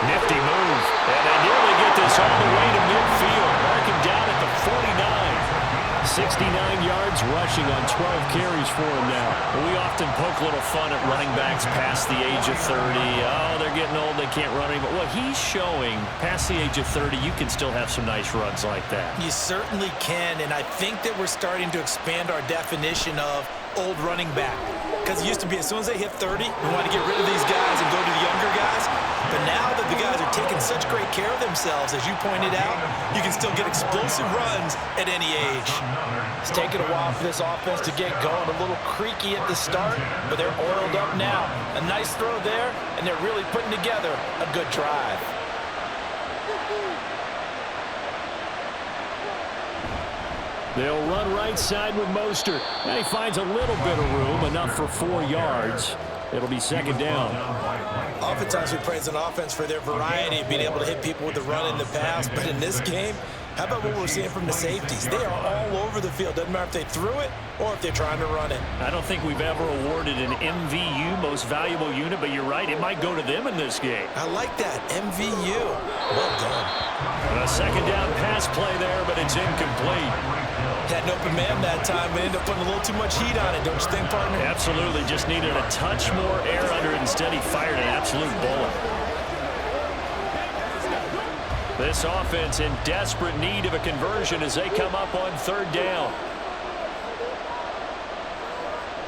Nifty move. And they nearly get this all the way to midfield. Marking down at the 49. 69 yards rushing on 12 carries for him now. We often poke a little fun at running backs past the age of 30. Oh, they're getting old, they can't run anymore. What he's showing, past the age of 30, you can still have some nice runs like that. You certainly can, and I think that we're starting to expand our definition of old running back. Because it used to be as soon as they hit 30, we want to get rid of these guys and go to the younger guys. But now that the guys are taking such great care of themselves, as you pointed out, you can still get explosive runs at any age. It's taken a while for this offense to get going. A little creaky at the start, but they're oiled up now. A nice throw there, and they're really putting together a good drive. They'll run right side with Mostert. And he finds a little bit of room, enough for 4 yards. It'll be second down. Oftentimes we praise an offense for their variety of being able to hit people with the run in the pass, but in this game, how about what we're seeing from the safeties? They are all over the field. Doesn't matter if they threw it or if they're trying to run it. I don't think we've ever awarded an MVU, most valuable unit, but you're right, it might go to them in this game. I like that, MVU. Well done. A second down pass play there, but it's incomplete. Had an open man that time, but ended up putting a little too much heat on it, don't you think, partner? Absolutely, just needed a touch more air under it. Instead, he fired an absolute bullet. This offense in desperate need of a conversion as they come up on third down.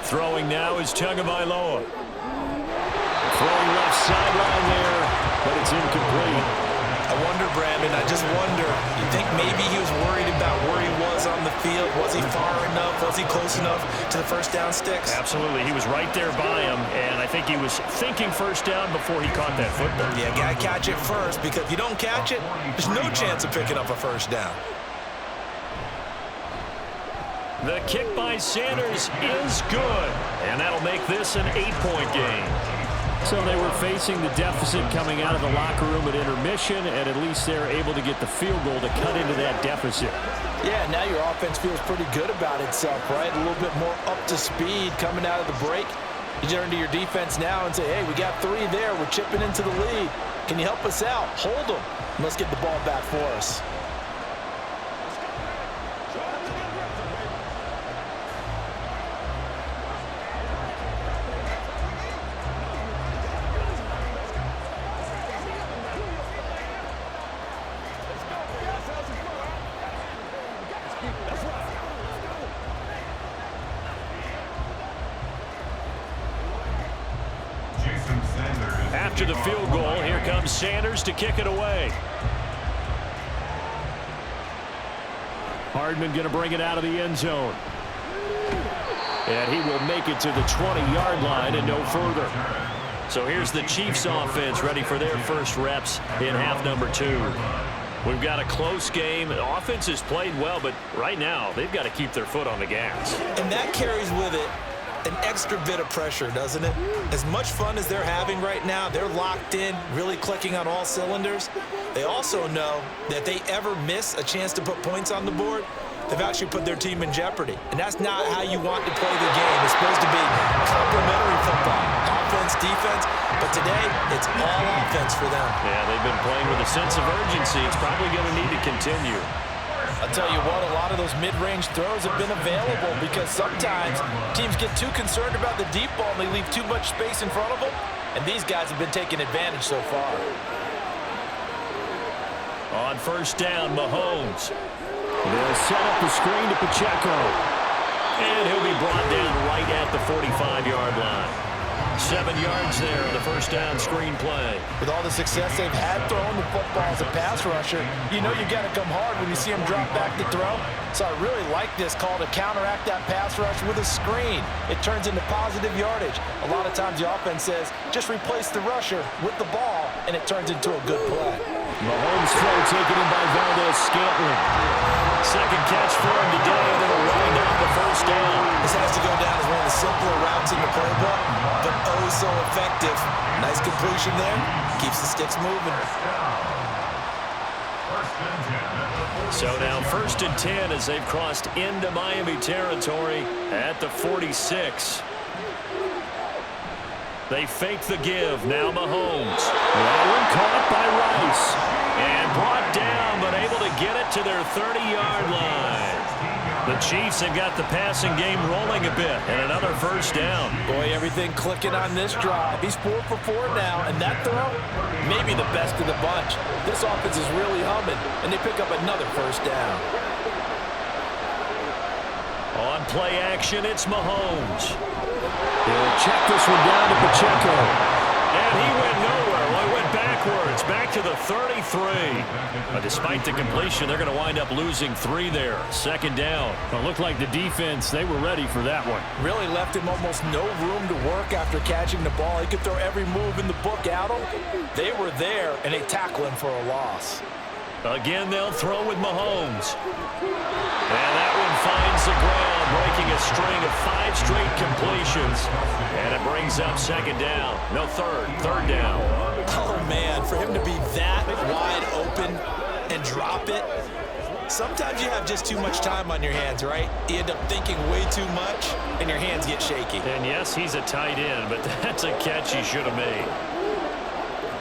Throwing now is Tagovailoa. Throwing left sideline there, but it's incomplete. I wonder, Brandon, I just wonder, you think maybe he was worried about where he was on the field? Was he far enough? Was he close enough to the first down sticks? Absolutely. He was right there by him, and I think he was thinking first down before he caught that football. Yeah, got to catch it first, because if you don't catch it, there's no chance of picking up a first down. The kick by Sanders is good, and that'll make this an 8-point game. So they were facing the deficit coming out of the locker room at intermission, and at least they're able to get the field goal to cut into that deficit. Yeah, now your offense feels pretty good about itself, right? A little bit more up to speed coming out of the break. You turn to your defense now and say, hey, we got 3 there. We're chipping into the lead. Can you help us out? Hold them. Let's get the ball back for us. After the field goal, here comes Sanders to kick it away. Hardman going to bring it out of the end zone. And he will make it to the 20-yard line and no further. So here's the Chiefs offense ready for their first reps in half number 2. We've got a close game. The offense has played well, but right now they've got to keep their foot on the gas. And that carries with it an extra bit of pressure, doesn't it? As much fun as they're having right now, they're locked in, really clicking on all cylinders. They also know that if they ever miss a chance to put points on the board, they've actually put their team in jeopardy. And that's not how you want to play the game. It's supposed to be complementary football, offense, defense. But today, it's all offense for them. Yeah, they've been playing with a sense of urgency. It's probably going to need to continue. I'll tell you what, a lot of those mid-range throws have been available because sometimes teams get too concerned about the deep ball and they leave too much space in front of them, and these guys have been taking advantage so far. On first down, Mahomes. They'll set up the screen to Pacheco. And he'll be brought down right at the 45-yard line. 7 yards there on the first down screen play. With all the success they've had throwing the football as a pass rusher, you know you got to come hard when you see them drop back to throw. So I really like this call to counteract that pass rush with a screen. It turns into positive yardage. A lot of times the offense says, just replace the rusher with the ball, and it turns into a good play. Mahomes throw taken in by Valdez-Scantling. Second catch for him today, and it'll wind up the first down. This has to go down as one of the simpler routes in the playbook, but oh so effective. Nice completion there. Keeps the sticks moving. So now 1st and 10 as they've crossed into Miami territory at the 46. They fake the give. Now Mahomes. That one caught by Rice. And brought down, but able to get it to their 30-yard line. The Chiefs have got the passing game rolling a bit, and another first down. Boy, everything clicking on this drive. He's 4 for 4 now, and that throw, maybe the best of the bunch. This offense is really humming, and they pick up another first down. On play action, it's Mahomes. He'll check this one down to Pacheco. And he went nowhere. Well, he went backwards, back to the 33. But despite the completion, they're going to wind up losing 3 there. Second down. It looked like the defense, they were ready for that one. Really left him almost no room to work after catching the ball. He could throw every move in the book at him. They were there, and they tackle him for a loss. Again, they'll throw with Mahomes. And that one finds the ground, breaking a string of 5 straight completions. And it brings up second down. No, third down. Oh, man, for him to be that wide open and drop it, sometimes you have just too much time on your hands, right? You end up thinking way too much, and your hands get shaky. And yes, he's a tight end, but that's a catch he should have made.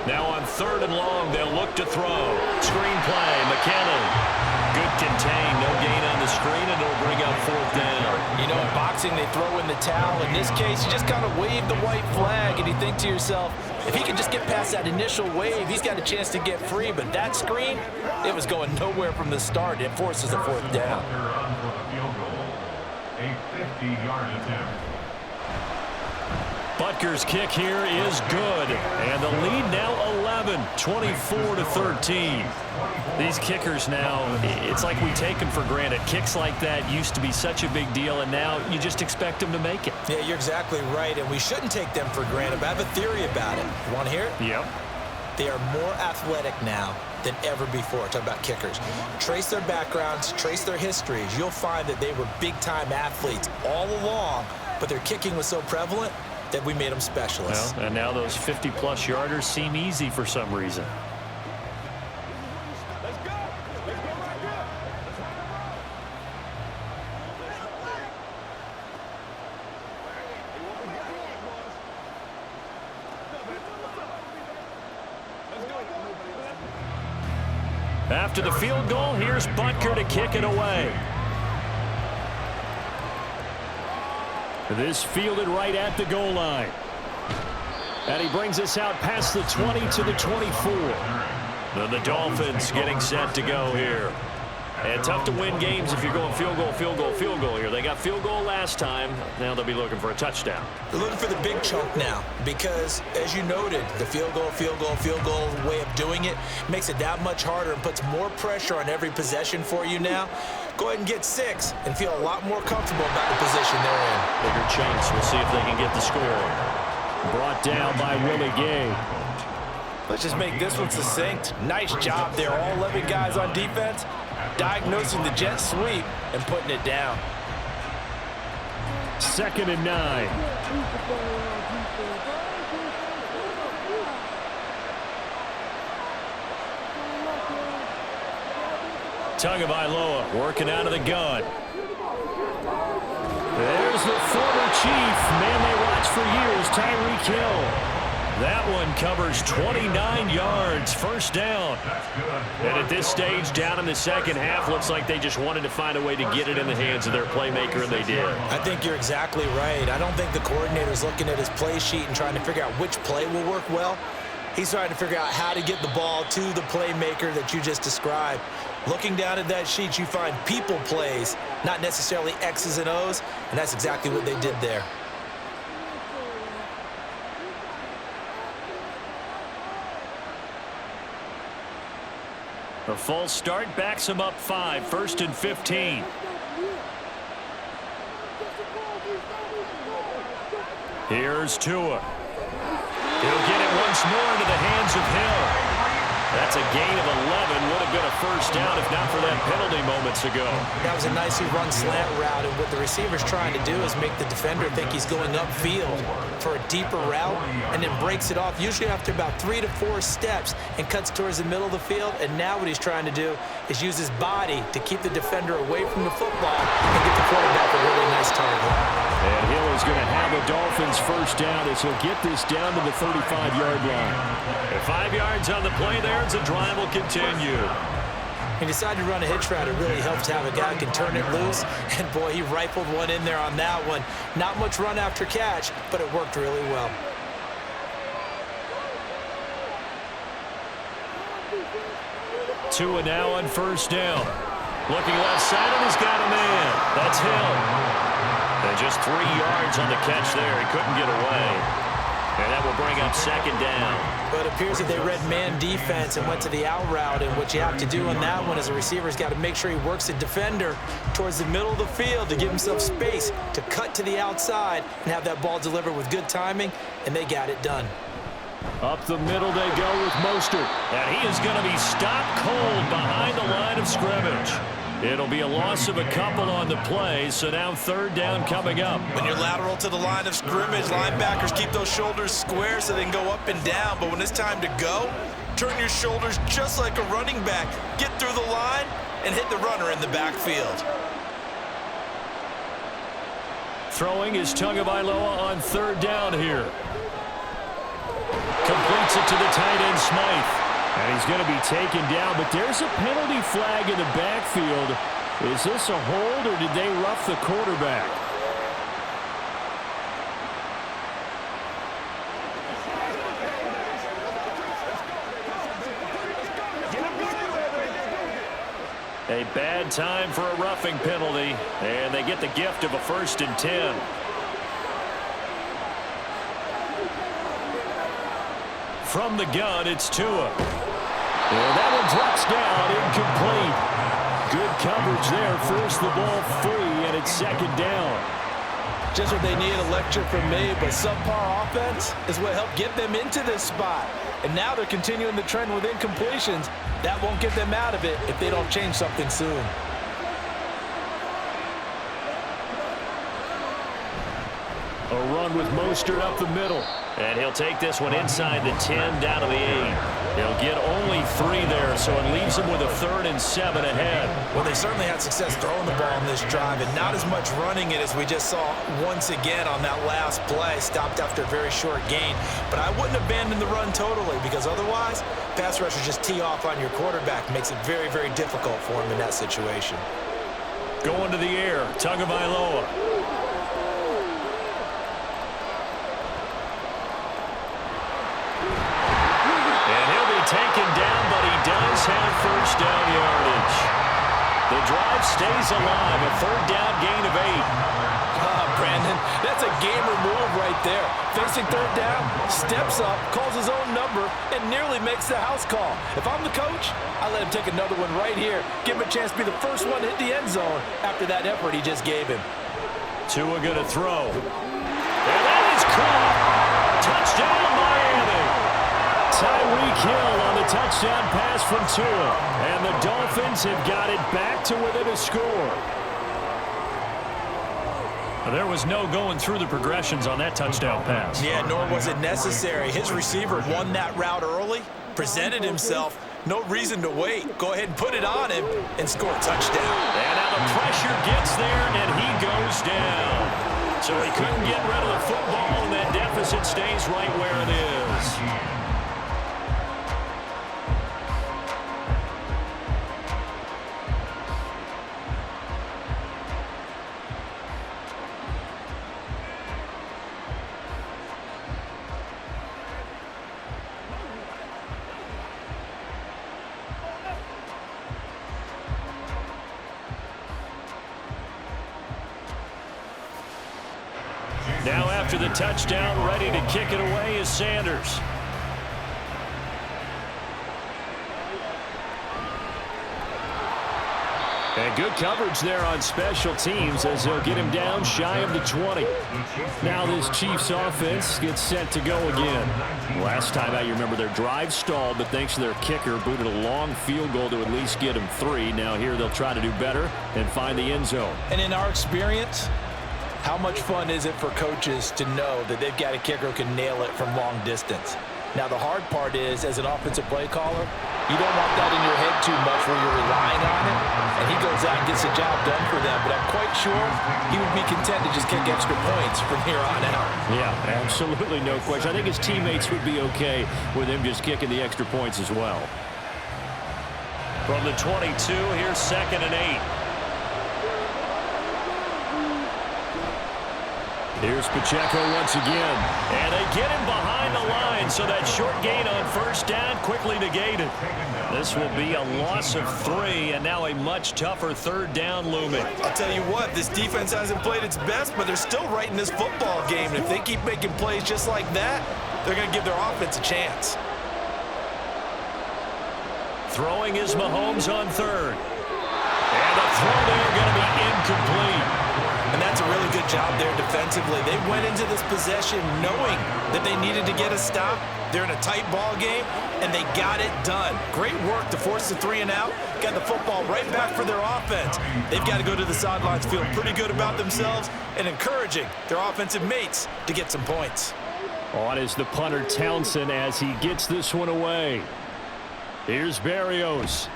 Now on 3rd and long, they'll look to throw. Screen play, McKinnon. Good contain, no gain on the screen, and it'll bring up 4th down. You know, in boxing, they throw in the towel. In this case, you just kind of wave the white flag, and you think to yourself, if he can just get past that initial wave, he's got a chance to get free. But that screen, it was going nowhere from the start. It forces a 4th down. A 50-yard attempt. Butker's kick here is good. And the lead now 11, 24-13. These kickers now, it's like we take them for granted. Kicks like that used to be such a big deal, and now you just expect them to make it. Yeah, you're exactly right, and we shouldn't take them for granted. But I have a theory about it. You want to hear it? Yep. They are more athletic now than ever before. Talk about kickers. Trace their backgrounds, trace their histories. You'll find that they were big-time athletes all along, but their kicking was so prevalent that we made them specialists. Well, and now those 50-plus yarders seem easy for some reason. After the field goal, here's Butker to kick it away. This fielded right at the goal line. And he brings us out past the 20 to the 24. Then the Dolphins getting set to go here. And tough to win games if you're going field goal, field goal, field goal here. They got field goal last time. Now they'll be looking for a touchdown. They're looking for the big chunk now because, as you noted, the field goal way of doing it makes it that much harder and puts more pressure on every possession for you now. Go ahead and get 6 and feel a lot more comfortable about the position they're in. Bigger chunks. We'll see if they can get the score. Brought down by Willie Gay. Let's just make this one succinct. Nice job there, all 11 guys on defense, diagnosing the jet sweep and putting it down. 2nd and 9. Tagovailoa working out of the gun. There's the former Chief, man they watched for years, Tyreek Hill. That one covers 29 yards, 1st down. And at this stage, down in the second half, looks like they just wanted to find a way to get it in the hands of their playmaker, and they did. I think you're exactly right. I don't think the coordinator's looking at his play sheet and trying to figure out which play will work well. He's trying to figure out how to get the ball to the playmaker that you just described. Looking down at that sheet, you find people plays, not necessarily X's and O's, and that's exactly what they did there. A false start backs him up 5, 1st and 15. Here's Tua. He'll get it once more into the hands of Hill. That's a gain of 11. Would have been a 1st down if not for that penalty moments ago. That was a nicely run slant route, and what the receiver's trying to do is make the defender think he's going upfield for a deeper route and then breaks it off, usually after about 3 to 4 steps, and cuts towards the middle of the field. And now what he's trying to do is use his body to keep the defender away from the football and get the quarterback a really nice target. And Hill is going to have a Dolphins 1st down as he'll get this down to the 35-yard line. And 5 yards on the play there as the drive will continue. He decided to run a hitch route. It really helps to have a guy who can turn it loose. And, boy, he rifled one in there on that one. Not much run after catch, but it worked really well. Tua now on 1st down. Looking left side, and he's got a man. That's Hill. And just 3 yards on the catch there. He couldn't get away. And that will bring up second down. But it appears that they read man defense and went to the out route. And what you have to do on that one as a receiver is got to make sure he works the defender towards the middle of the field to give himself space to cut to the outside and have that ball delivered with good timing. And they got it done. Up the middle they go with Mostert. And he is going to be stopped cold behind the line of scrimmage. It'll be a loss of a couple on the play, so now third down coming up. When you're lateral to the line of scrimmage, linebackers keep those shoulders square so they can go up and down. But when it's time to go, turn your shoulders just like a running back. Get through the line and hit the runner in the backfield. Throwing is Tagovailoa on third down here. Completes it to the tight end, Smythe. And he's going to be taken down, but there's a penalty flag in the backfield. Is this a hold, or did they rough the quarterback? A bad time for a roughing penalty, and they get the gift of a 1st and 10. From the gun, it's Tua. And that one drops down, incomplete. Good coverage there, forced the ball free, and it's second down. Just what they need, a lecture from me, but subpar offense is what helped get them into this spot. And now they're continuing the trend with incompletions. That won't get them out of it if they don't change something soon. A run with Mostert up the middle. And he'll take this one inside the 10, down to the 8. He'll get only 3 there, so it leaves him with a 3rd and 7 ahead. Well, they certainly had success throwing the ball on this drive, and not as much running it as we just saw once again on that last play. Stopped after a very short gain. But I wouldn't abandon the run totally, because otherwise, pass rushers just tee off on your quarterback. Makes it very, very difficult for him in that situation. Going to the air, Tagovailoa. Taken down, but he does have first down yardage. The drive stays alive, a 3rd down gain of 8. Brandon, that's a gamer move right there. Facing 3rd down, steps up, calls his own number, and nearly makes the house call. If I'm the coach, I let him take another one right here. Give him a chance to be the first one to hit the end zone after that effort he just gave him. Tua going to throw. And that is caught. Touchdown, Miami. Tyreek Hill on the touchdown pass from Tua. And the Dolphins have got it back to within a score. There was no going through the progressions on that touchdown pass. Yeah, nor was it necessary. His receiver won that route early, presented himself. No reason to wait. Go ahead and put it on him and score a touchdown. And now the pressure gets there, and he goes down. So he couldn't get rid of the football, and that deficit stays right where it is. Now after the touchdown, ready to kick it away is Sanders. And good coverage there on special teams as they'll get him down shy of the 20. Now this Chiefs offense gets set to go again. Last time out, you remember their drive stalled, but thanks to their kicker, booted a long field goal to at least get him 3. Now here they'll try to do better and find the end zone. And in our experience, how much fun is it for coaches to know that they've got a kicker who can nail it from long distance? Now, the hard part is, as an offensive play caller, you don't want that in your head too much where you're relying on it, and he goes out and gets the job done for them. But I'm quite sure he would be content to just kick extra points from here on out. Yeah, absolutely no question. I think his teammates would be okay with him just kicking the extra points as well. From the 22, here's 2nd and 8. Here's Pacheco once again. And they get him behind the line, so that short gain on first down quickly negated. This will be a loss of 3, and now a much tougher third down looming. I'll tell you what, this defense hasn't played its best, but they're still right in this football game. And if they keep making plays just like that, they're going to give their offense a chance. Throwing is Mahomes on third. And the throw there going to be incomplete. And that's a really good job there defensively. They went into this possession knowing that they needed to get a stop. They're in a tight ball game, and they got it done. Great work to force the 3 and out. Got the football right back for their offense. They've got to go to the sidelines feeling pretty good about themselves and encouraging their offensive mates to get some points. On is the punter Townsend as he gets this one away. Here's Berrios.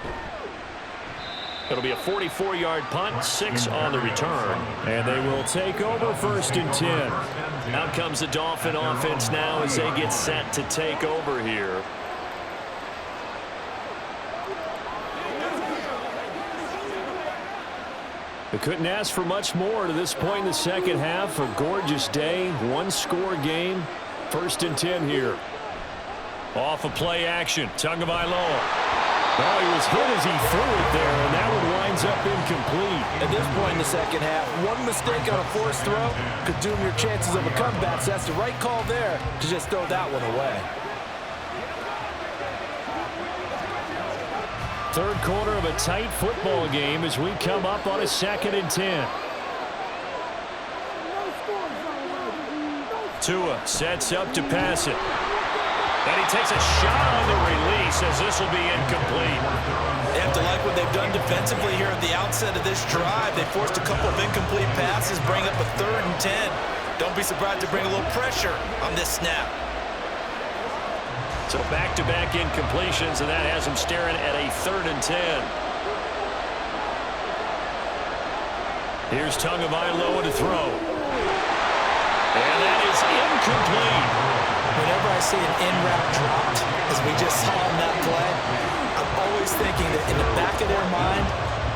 It'll be a 44-yard punt, 6 on the return. And they will take over 1st and 10. Out comes the Dolphin offense now as they get set to take over here. They couldn't ask for much more to this point in the second half. A gorgeous day, one-score game. 1st and 10 here. Off of play action, Tagovailoa. Oh, he was hit as he threw it there, and that one winds up incomplete. At this point in the second half, one mistake on a forced throw could doom your chances of a comeback. So that's the right call there to just throw that one away. Third quarter of a tight football game as we come up on a 2nd and 10. Tua sets up to pass it. And he takes a shot on the release as this will be incomplete. They have to like what they've done defensively here at the outset of this drive. They forced a couple of incomplete passes, bring up a 3rd and 10. Don't be surprised to bring a little pressure on this snap. So back-to-back incompletions, and that has him staring at a 3rd and 10. Here's Tagovailoa to throw. And that is incomplete. Whenever I see an in-route dropped, as we just saw on that play, I'm always thinking that in the back of their mind,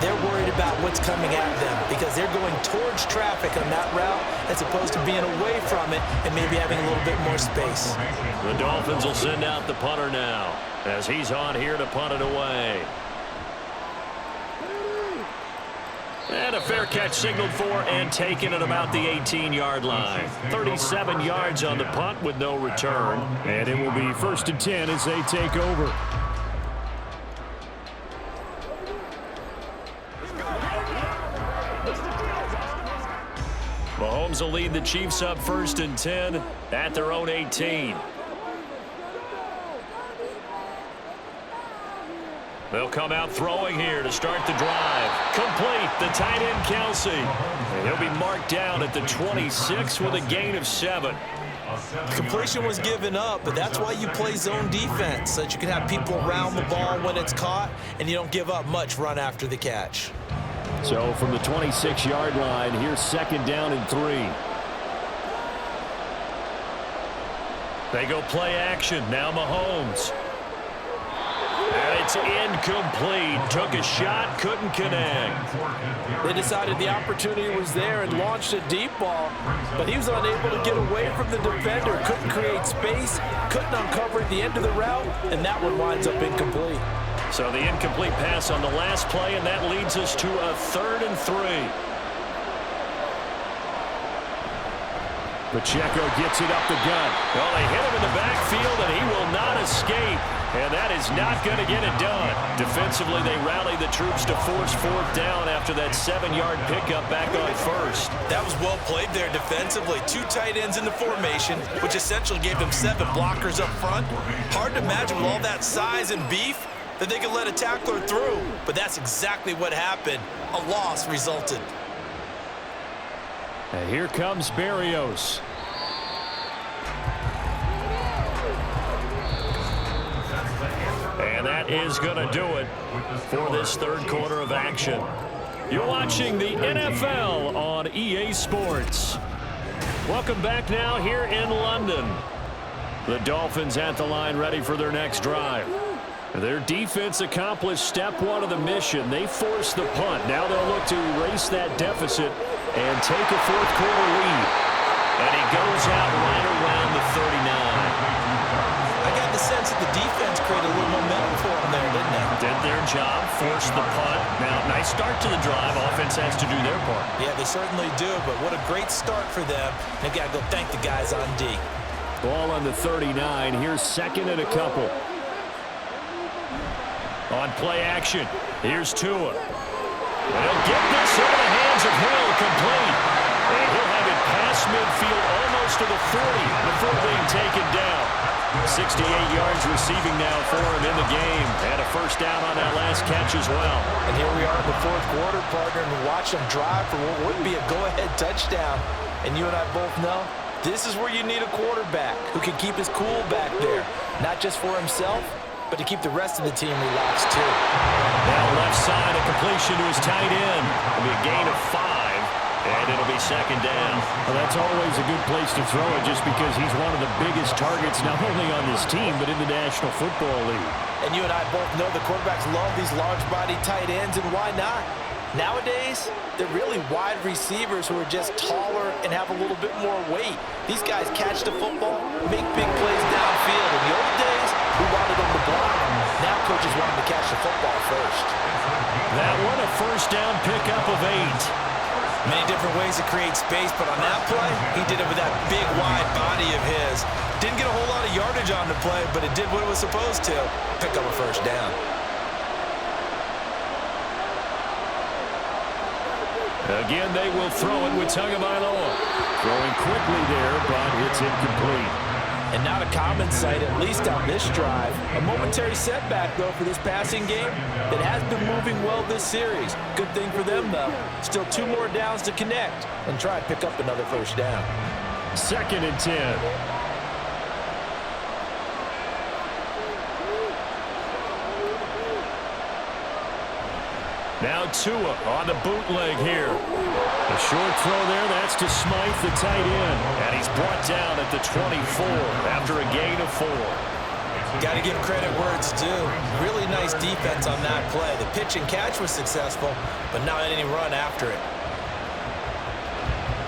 they're worried about what's coming at them because they're going towards traffic on that route as opposed to being away from it and maybe having a little bit more space. The Dolphins will send out the punter now as he's on here to punt it away. And a fair catch signaled for and taken at about the 18-yard line. 37 yards on the punt with no return. And it will be 1st and 10 as they take over. Mahomes will lead the Chiefs up 1st and 10 at their own 18. They'll come out throwing here to start the drive. Complete, the tight end Kelsey. And he'll be marked down at the 26 with a gain of 7. Completion was given up, but that's why you play zone defense, so that you can have people around the ball when it's caught, and you don't give up much run after the catch. So from the 26-yard line, here's 2nd down and 3. They go play action. Now Mahomes. And it's incomplete. Took a shot, couldn't connect. They decided the opportunity was there and launched a deep ball, but he was unable to get away from the defender. Couldn't create space, couldn't uncover at the end of the route, and that one winds up incomplete. So the incomplete pass on the last play, and that leads us to a 3rd and 3. Pacheco gets it up the gut. Well, they hit him in the backfield, and he will not escape. And that is not going to get it done. Defensively, they rally the troops to force 4th down after that 7-yard pickup back on 1st. That was well played there defensively. 2 tight ends in the formation, which essentially gave them 7 blockers up front. Hard to imagine with all that size and beef that they could let a tackler through, but that's exactly what happened. A loss resulted. And here comes Berrios. And that is going to do it for this 3rd quarter of action. You're watching the NFL on EA Sports. Welcome back now here in London. The Dolphins at the line ready for their next drive. Their defense accomplished step 1 of the mission. They forced the punt. Now they'll look to erase that deficit and take a 4th quarter lead. And he goes out right around the 39. I got the sense that the defense created a little momentum for them there, didn't they? Did their job, forced the punt. Now, nice start to the drive. Offense has to do their part. Yeah, they certainly do, but what a great start for them. They've got to go thank the guys on D. Ball on the 39. Here's second and a couple. On play action, here's Tua. And he'll get this over the hands of Hill, complete. And he'll have it past midfield almost to the 40 before being taken down. 68 yards receiving now for him in the game. And a first down on that last catch as well. And here we are in the fourth quarter, partner, and we watch them drive for what would be a go-ahead touchdown. And you and I both know this is where you need a quarterback who can keep his cool back there, not just for himself, but to keep the rest of the team relaxed too. Now left side, a completion to his tight end. It'll be a gain of 5, and it'll be second down. Well, that's always a good place to throw it just because he's one of the biggest targets not only on this team but in the National Football League. And you and I both know the quarterbacks love these large-body tight ends, and why not? Nowadays, they're really wide receivers who are just taller and have a little bit more weight. These guys catch the football, make big plays downfield. In the old days, we wanted them to block. Now coaches want them to catch the football first. That one, a first down pickup of 8. Many different ways to create space, but on that play, he did it with that big, wide body of his. Didn't get a whole lot of yardage on the play, but it did what it was supposed to. Pick up a first down. Again, they will throw it with Tagovailoa. Throwing quickly there, but it's incomplete. And not a common sight, at least on this drive. A momentary setback, though, for this passing game that has been moving well this series. Good thing for them, though. Still 2 more downs to connect and try and pick up another first down. Second and 10. Now Tua on the bootleg here. A short throw there, that's to Smythe, the tight end. And he's brought down at the 24 after a gain of 4. Got to give credit where it's due. Really nice defense on that play. The pitch and catch was successful, but not any run after it.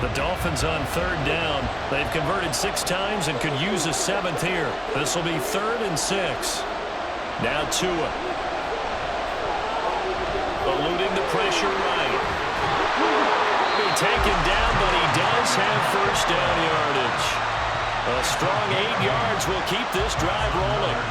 The Dolphins on third down. They've converted 6 times and could use a 7th here. This will be 3rd and 6. Now Tua. Eluding the pressure right. Be taken down, but he does have first down yardage. A strong 8 yards will keep this drive rolling.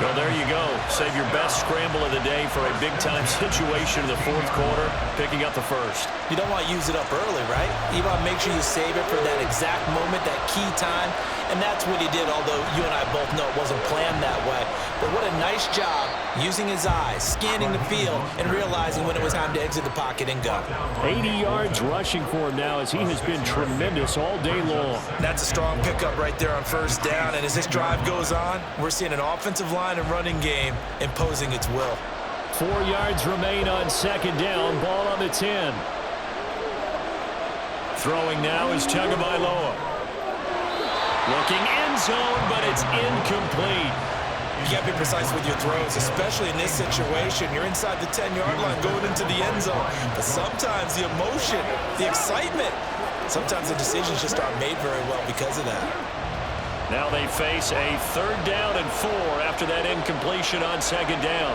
Well, there you go. Save your best scramble of the day for a big-time situation in the fourth quarter, picking up the first. You don't want to use it up early, right? You want to make sure you save it for that exact moment, that key time. And that's what he did, although you and I both know it wasn't planned that way. But what a nice job using his eyes, scanning the field, and realizing when it was time to exit the pocket and go. 80 yards rushing for him now as he has been tremendous all day long. That's a strong pickup right there on first down. And as this drive goes on, we're seeing an offensive line and running game imposing its will. 4 yards remain on second down. Ball on the 10. Throwing now is Tagovailoa. Looking end zone, but it's incomplete. You got to be precise with your throws, especially in this situation. You're inside the 10-yard line going into the end zone. But sometimes the emotion, the excitement, sometimes the decisions just aren't made very well because of that. Now they face a 3rd down and 4 after that incompletion on second down.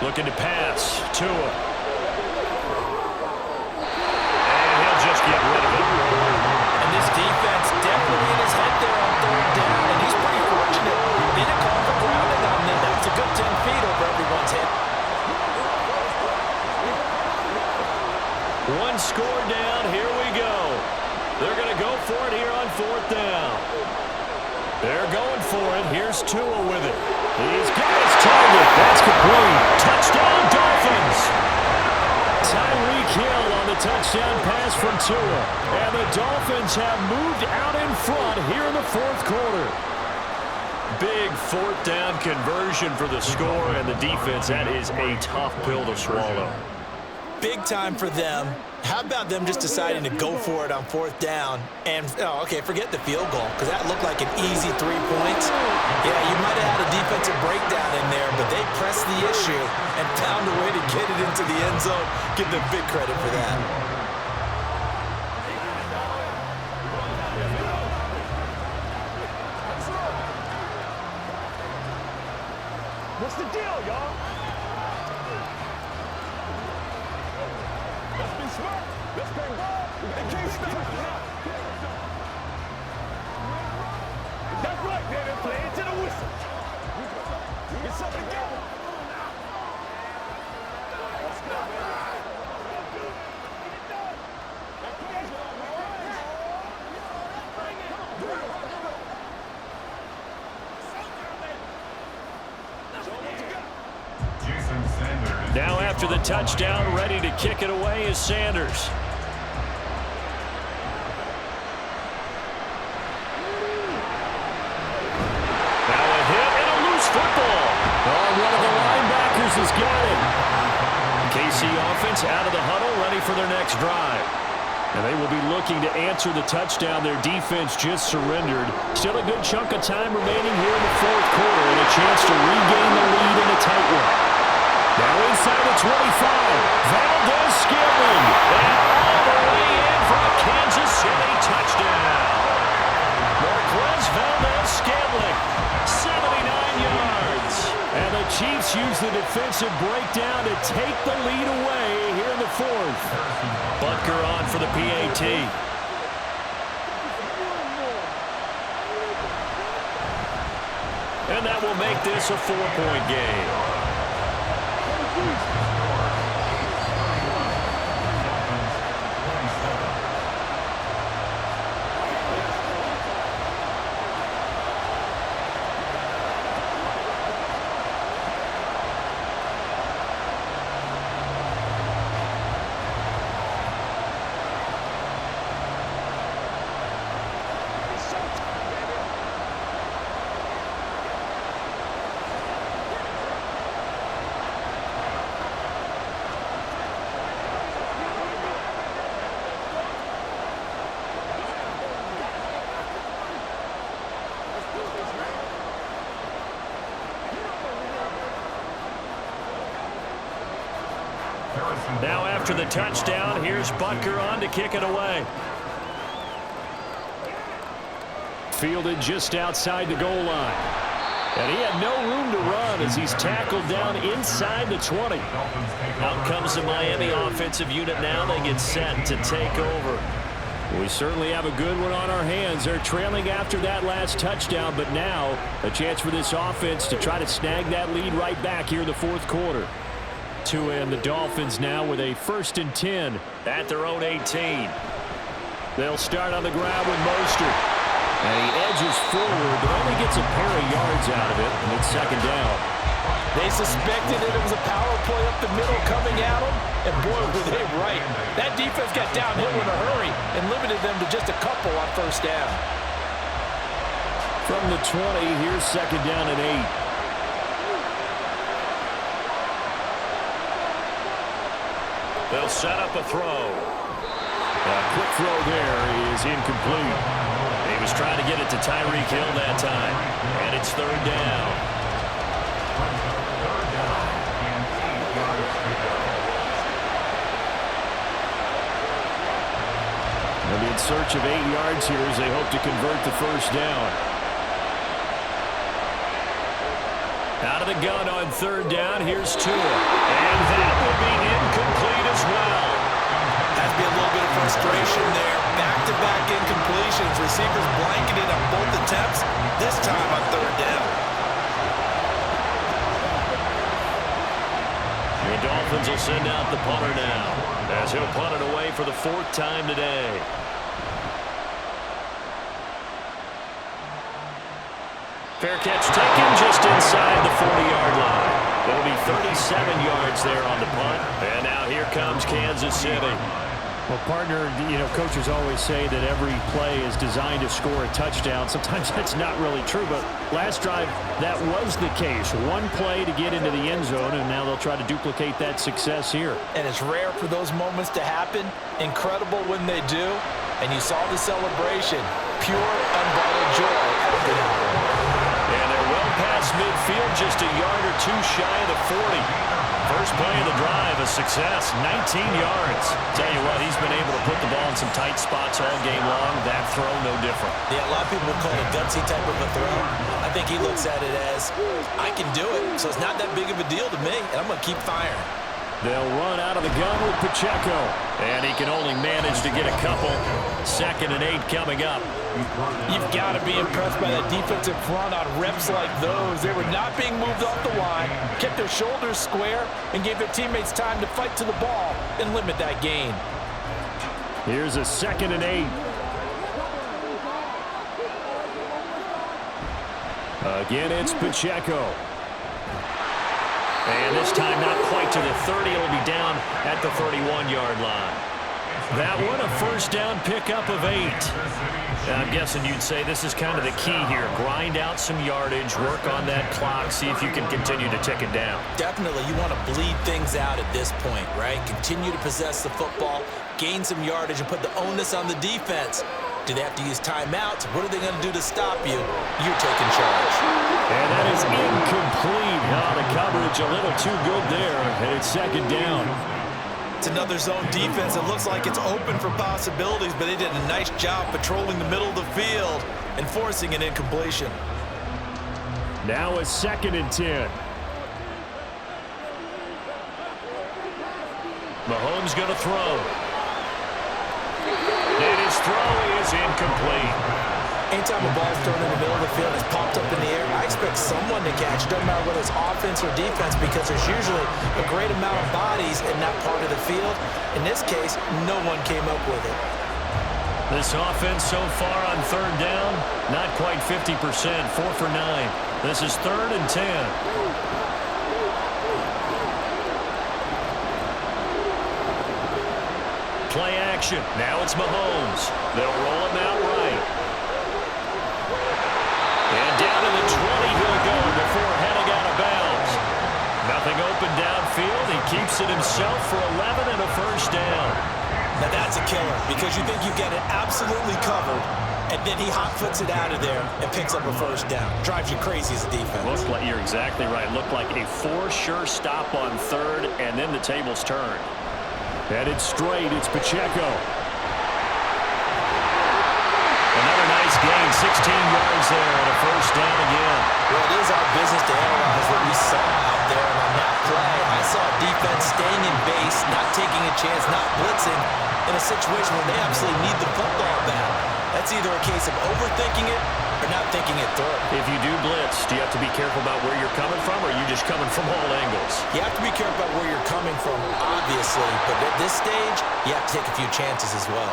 Looking to pass. Tua. Just get rid of it. And this defense definitely in his head there on 3rd down, and he's pretty fortunate. They didn't call for grounding on them. That was a good 10 feet over everyone's head. 1 score down. Here we go. They're going to go for it here on 4th down. They're going for it. Here's Tua with it. He's got his target. That's complete. Touchdown, Dolphins. Tyreek Hill on the touchdown pass from Tua. And the Dolphins have moved out in front here in the fourth quarter. Big 4th down conversion for the score and the defense. That is a tough pill to swallow. Big time for them. How about them just deciding to go for it on 4th down? And, forget the field goal, because that looked like an easy 3 points. Yeah, you might have had a defensive breakdown in there, but they pressed the issue and found a way to get it into the end zone. Give them big credit for that. What's the deal, y'all? Let's be smart. Let's play ball. They can't stop us. That's right, baby. Play it to the whistle. Get something together. Let's go. Now after the touchdown, ready to kick it away is Sanders. Now a hit and a loose football. Oh, one of the linebackers has got it. KC offense out of the huddle, ready for their next drive. And they will be looking to answer the touchdown their defense just surrendered. Still a good chunk of time remaining here in the fourth quarter and a chance to regain the lead in a tight one. Now inside the 25, Valdez Scantling, and all the way in for a Kansas City touchdown. Marquez Valdez Scantling, 79 yards. And the Chiefs use the defensive breakdown to take the lead away here in the fourth. Butker on for the PAT. And that will make this a 4-point game. Now after the touchdown, here's Butker on to kick it away. Fielded just outside the goal line. And he had no room to run as he's tackled down inside the 20. Out comes the Miami offensive unit now. They get set to take over. We certainly have a good one on our hands. They're trailing after that last touchdown, but now a chance for this offense to try to snag that lead right back here in the fourth quarter. And the Dolphins now with a 1st and 10 at their own 18. They'll start on the ground with Mostert. And he edges forward, but only gets a pair of yards out of it, and it's 2nd down. They suspected it was a power play up the middle coming at them, and boy, were they right. That defense got downhill in a hurry and limited them to just a couple on 1st down. From the 20, here's 2nd down and 8. They'll set up a throw. A quick throw there is incomplete. He was trying to get it to Tyreek Hill that time. And it's 3rd down. They'll be in search of 8 yards here as they hope to convert the 1st down. Out of the gun on 3rd down, here's Tua. And that will be incomplete as well. Has to be a little bit of frustration there. Back-to-back incompletions. Receivers blanketed on both attempts, this time on 3rd down. The Dolphins will send out the punter now, as he'll punt it away for the 4th time today. Fair catch taken just inside the 40-yard line. It'll be 37 yards there on the punt. And now here comes Kansas City. Well, partner, coaches always say that every play is designed to score a touchdown. Sometimes that's not really true, but last drive, that was the case. One play to get into the end zone, and now they'll try to duplicate that success here. And it's rare for those moments to happen. Incredible when they do. And you saw the celebration. Pure, unbridled joy after that. And they're well past midfield, just a yard or two shy of the 40. First play of the drive, a success, 19 yards. Tell you what, he's been able to put the ball in some tight spots all game long. That throw, no different. Yeah, a lot of people would call it a gutsy type of a throw. I think he looks at it as, I can do it, so it's not that big of a deal to me, and I'm going to keep firing. They'll run out of the gun with Pacheco. And he can only manage to get a couple. 2nd and 8 coming up. You've got to be impressed by that defensive front on reps like those. They were not being moved off the line, kept their shoulders square, and gave their teammates time to fight to the ball and limit that gain. Here's a 2nd and 8. Again, it's Pacheco. And this time not quite to the 30. It'll be down at the 31-yard line. That one, a first down pickup of 8. I'm guessing you'd say this is kind of the key here. Grind out some yardage, work on that clock, see if you can continue to tick it down. Definitely, you want to bleed things out at this point, right? Continue to possess the football, gain some yardage, and put the onus on the defense. Do they have to use timeouts? What are they going to do to stop you? You're taking charge. And that is incomplete. Oh, the coverage a little too good there, and it's 2nd down. It's another zone defense. It looks like it's open for possibilities, but they did a nice job patrolling the middle of the field and forcing an incompletion. Now a 2nd and 10. Mahomes going to throw. And his throw is incomplete. Anytime a ball's thrown in the middle of the field, it's popped up in the air, I expect someone to catch. Doesn't matter whether it's offense or defense, because there's usually a great amount of bodies in that part of the field. In this case, no one came up with it. This offense so far on 3rd down, not quite 50%, 4 for 9. This is 3rd and 10. Play action. Now it's Mahomes. They'll roll him out right. And down to the 20 he'll go before heading out of bounds. Nothing open downfield. He keeps it himself for 11 and a first down. Now that's a killer, because you think you've got it absolutely covered, and then he hot-foots it out of there and picks up a first down. Drives you crazy as a defense. Looks like you're exactly right. Looked like a for-sure stop on 3rd, and then the tables turned. Headed straight, it's Pacheco. Another nice gain, 16 yards there, and a first down again. Well, it is our business to analyze what we saw out there on that play. I saw defense staying in base, not taking a chance, not blitzing, in a situation where they absolutely need the football back. That's either a case of overthinking it or not thinking it through. If you do blitz, do you have to be careful about where you're coming from, or are you just coming from all angles? You have to be careful about where you're coming from, obviously, but at this stage, you have to take a few chances as well.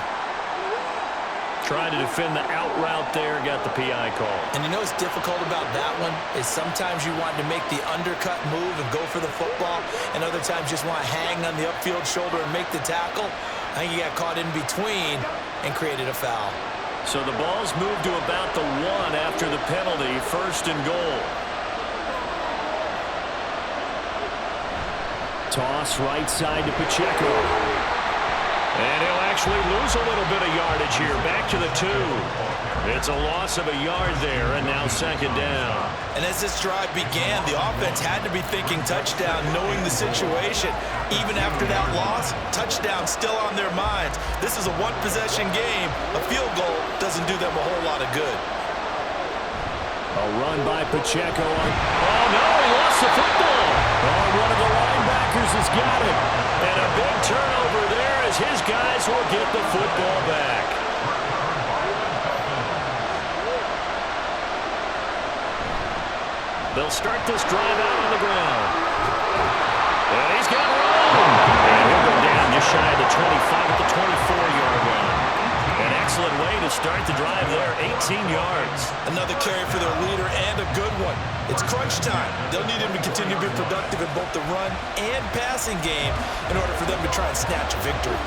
Trying to defend the out route there, got the PI call. And you know what's difficult about that one is sometimes you want to make the undercut move and go for the football, and other times just want to hang on the upfield shoulder and make the tackle. I think you got caught in between and created a foul. So the ball's moved to about the 1 after the penalty, 1st and goal. Toss right side to Pacheco. And he'll actually lose a little bit of yardage here. Back to the 2. It's a loss of a yard there, and now 2nd down. And as this drive began, the offense had to be thinking touchdown, knowing the situation. Even after that loss, touchdown still on their minds. This is a one-possession game. A field goal doesn't do them a whole lot of good. A run by Pacheco. Oh, no, he lost the football. Oh, one of the linebackers has got it. And a big turnover there as his guys will get the football back. They'll start this drive out on the ground. And he's got room. And he'll go down just shy of the 25 at the 24-yard line. An excellent way to start the drive there, 18 yards. Another carry for their leader, and a good one. It's crunch time. They'll need him to continue to be productive in both the run and passing game in order for them to try and snatch a victory.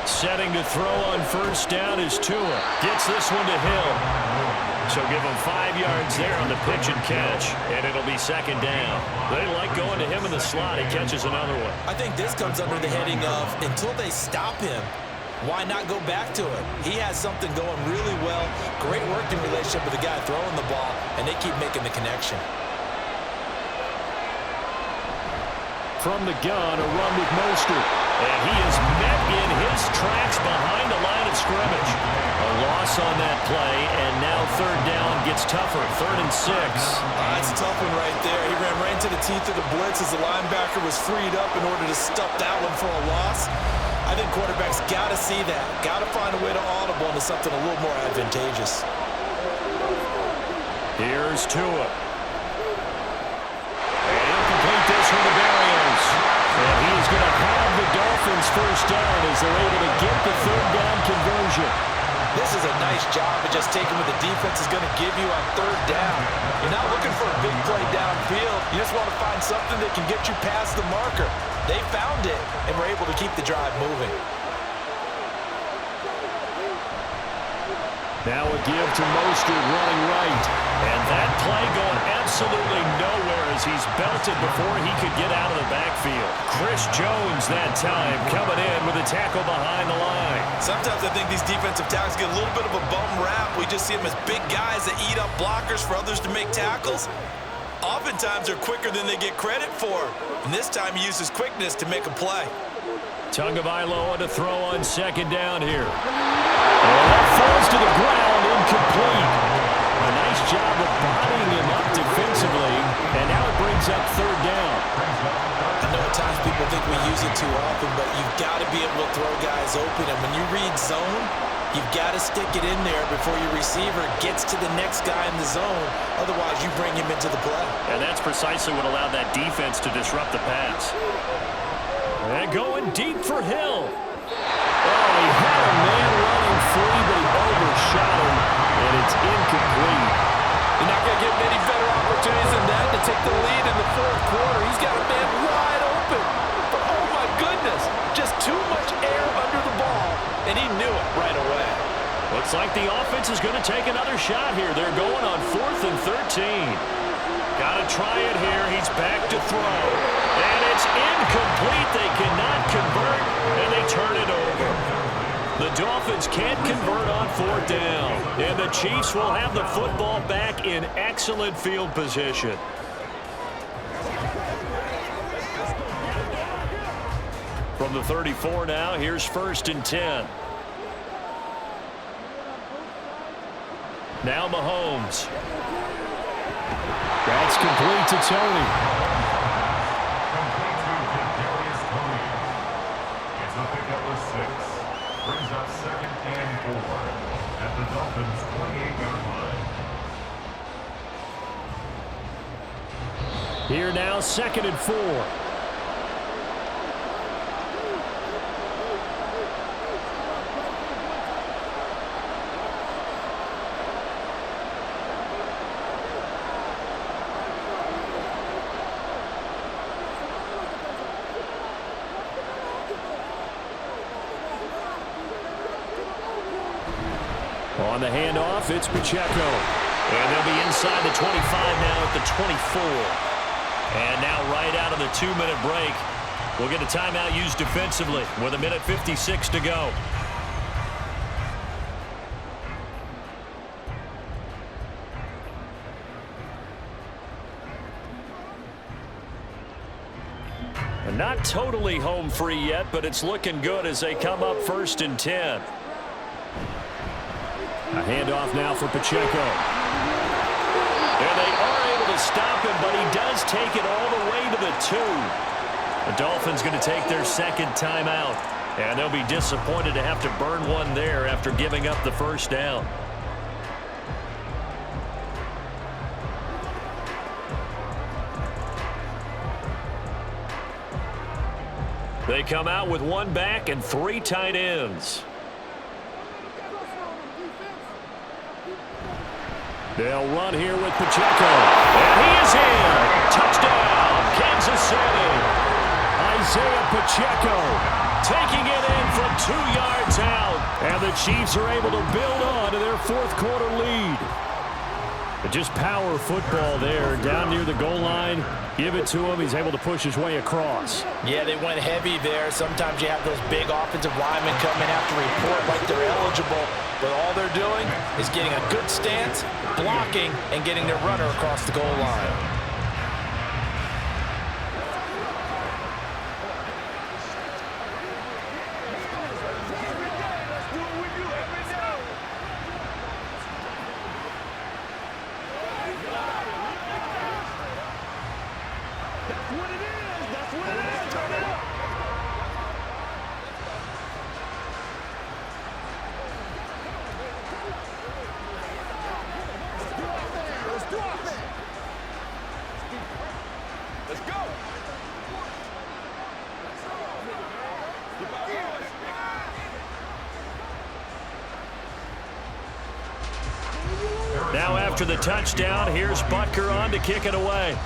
Setting to throw on first down is Tua. Gets this one to Hill. So give him 5 yards there on the pitch and catch, and it'll be 2nd down. They like going to him in the slot. He catches another one. I think this comes under the heading of, until they stop him, why not go back to it? He has something going really well. Great working relationship with the guy throwing the ball, and they keep making the connection. From the gun, a run with Mostert. And he is met in his tracks behind the line of scrimmage. A loss on that play, and now third down gets tougher. 3rd and 6. That's a tough one right there. He ran right into the teeth of the blitz as the linebacker was freed up in order to stuff that one for a loss. I think quarterbacks got to see that. Got to find a way to audible into something a little more advantageous. Here's Tua. And he'll complete this for the Barrios. And he is going to have the Dolphins first down as they're able to get the third down conversion. This is a nice job of just taking what the defense is going to give you on third down. You're not looking for a big play downfield. You just want to find something that can get you past the marker. They found it and were able to keep the drive moving. Now a give to Mostert running right. And that play going absolutely nowhere as he's belted before he could get out of the backfield. Chris Jones that time coming in with a tackle behind the line. Sometimes I think these defensive tackles get a little bit of a bum rap. We just see them as big guys that eat up blockers for others to make tackles. Oftentimes they're quicker than they get credit for. And this time he uses quickness to make a play. Tagovailoa to throw on second down here. And that falls to the ground, incomplete. A nice job of bodying him up defensively, and now it brings up third down. I know at times people think we use it too often, but you've got to be able to throw guys open. And when you read zone, you've got to stick it in there before your receiver gets to the next guy in the zone. Otherwise, you bring him into the play. And that's precisely what allowed that defense to disrupt the pass. And going deep for Hill. Oh, he had a man running free, but he overshot him, and it's incomplete. You're not going to get many better opportunities than that to take the lead in the fourth quarter. He's got a man wide open. But, oh, my goodness, just too much air under the ball, and he knew it right away. Looks like the offense is going to take another shot here. They're going on 4th and 13. Got to try it here. He's back to throw. And it's incomplete. They cannot convert, and they turn it over. The Dolphins can't convert on 4th down. And the Chiefs will have the football back in excellent field position. From the 34 now, here's 1st and 10. Now Mahomes. That's complete to Tony. It's a pickup of 6. Brings up 2nd and 4 at the Dolphins' 28-yard line. Here now, 2nd and 4. On the handoff, it's Pacheco. And they'll be inside the 25 now at the 24. And now right out of the 2-minute break, we'll get a timeout used defensively with 1:56 to go. And not totally home free yet, but it's looking good as they come up 1st and 10. A handoff now for Pacheco. And they are able to stop him, but he does take it all the way to the 2. The Dolphins going to take their 2nd timeout. And they'll be disappointed to have to burn one there after giving up the 1st down. They come out with 1 back and 3 tight ends. They'll run here with Pacheco. And he is in. Touchdown, Kansas City. Isaiah Pacheco taking it in from 2 yards out. And the Chiefs are able to build on to their 4th quarter lead. But just power football there. Down near the goal line. Give it to him. He's able to push his way across. Yeah, they went heavy there. Sometimes you have those big offensive linemen come in after report like they're eligible. But all they're doing is getting a good stance, blocking, and getting their runner across the goal line. Now after the touchdown, here's Butker on to kick it away.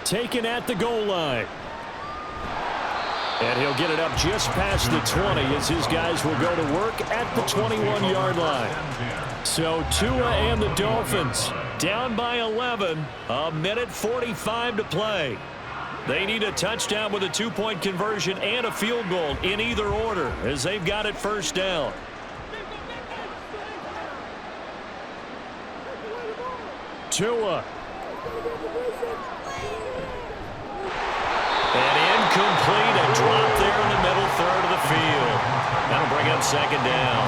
Taken at the goal line. And he'll get it up just past the 20 as his guys will go to work at the 21-yard line. So Tua and the Dolphins down by 11, a minute 45 to play. They need a touchdown with a two-point conversion and a field goal in either order as they've got it first down. Tua. And incomplete, a drop there in the middle third of the field. That'll bring up second down.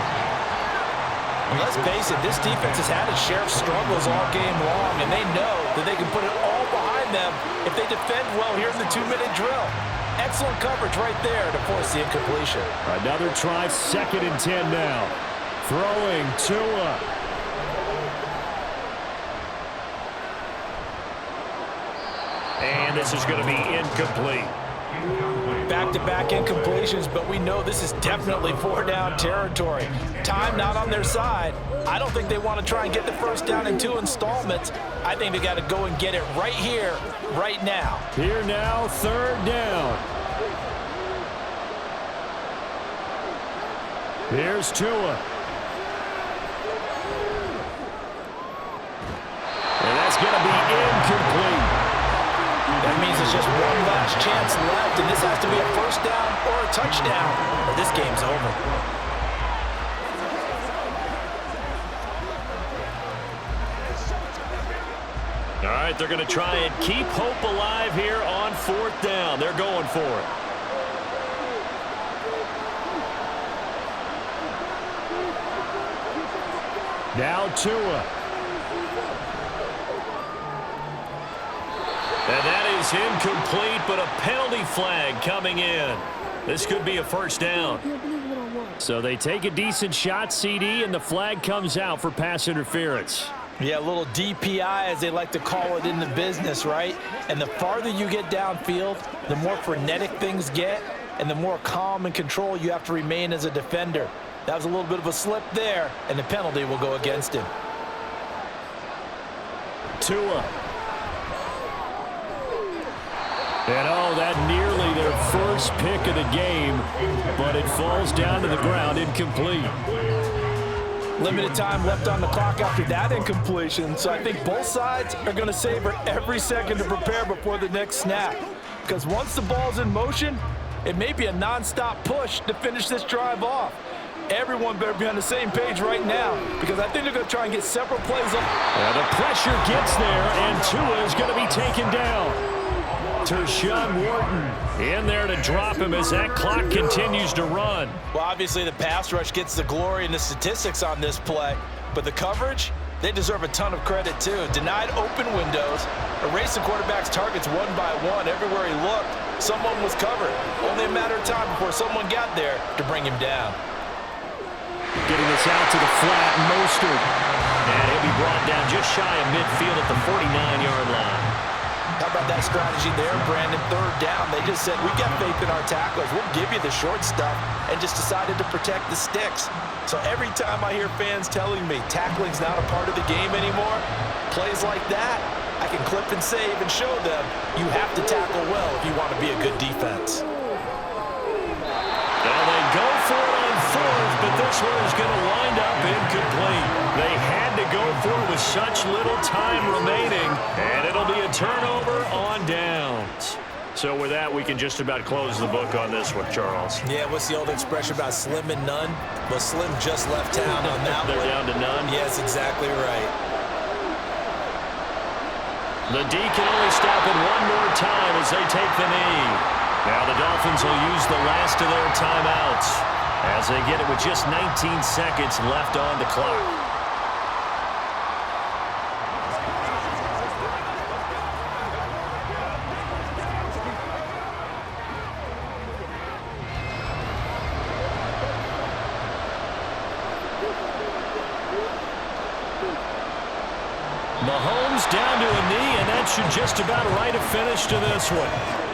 And let's face it, this defense has had its share of struggles all game long, and they know that they can put it all behind them if they defend well here in the 2-minute drill. Excellent coverage right there to force the incompletion. Another try, 2nd and 10 now. Throwing Tua. And this is going to be incomplete. Back-to-back incompletions, but we know this is definitely 4-down territory. Time not on their side. I don't think they want to try and get the first down in 2 installments. I think they got to go and get it right here, right now. Here now, 3rd down. Here's Tua. And that's going to be incomplete. That means it's just one last chance left, and this has to be a first down or a touchdown, or this game's over. All right, they're going to try and keep hope alive here on 4th down. They're going for it. Now Tua. And that is incomplete, but a penalty flag coming in. This could be a first down. So they take a decent shot, CD, and the flag comes out for pass interference. Yeah, a little DPI, as they like to call it in the business, right? And the farther you get downfield, the more frenetic things get, and the more calm and control you have to remain as a defender. That was a little bit of a slip there, and the penalty will go against him. Tua. And oh, that nearly their first pick of the game, but it falls down to the ground, incomplete. Limited time left on the clock after that incompletion, so I think both sides are going to savor every second to prepare before the next snap. Because once the ball's in motion, it may be a non-stop push to finish this drive off. Everyone better be on the same page right now, because I think they're going to try and get several plays up. And the pressure gets there, and Tua is going to be taken down. Tershawn Wharton in there to drop him as that clock continues to run. Well, obviously the pass rush gets the glory and the statistics on this play, but the coverage, they deserve a ton of credit too. Denied open windows, erased the quarterback's targets one by one. Everywhere he looked, someone was covered. Only a matter of time before someone got there to bring him down. Getting this out to the flat, Mostert. And he'll be brought down just shy of midfield at the 49-yard line. How about that strategy there, Brandon? 3rd down. They just said, we've got faith in our tacklers. We'll give you the short stuff, and just decided to protect the sticks. So every time I hear fans telling me tackling's not a part of the game anymore, plays like that, I can clip and save and show them you have to tackle well if you want to be a good defense. Now they go for it on 4th, but this one is going to wind up incomplete. They had to go for it with such little time remaining, and it'll be a turnover on downs. So with that, we can just about close the book on this one, Charles. Yeah, what's the old expression about slim and none? Well, Slim just left town on that one. They're down to none? Yes, exactly right. The D can only stop it one more time as they take the knee. Now the Dolphins will use the last of their timeouts as they get it with just 19 seconds left on the clock. Mahomes down to a knee, and that should just about write a finish to this one.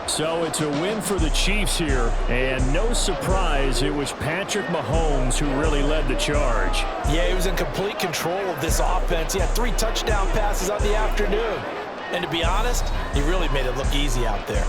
So it's a win for the Chiefs here, and no surprise, it was Patrick Mahomes who really led the charge. Yeah, he was in complete control of this offense. He had 3 touchdown passes on the afternoon. And to be honest, he really made it look easy out there.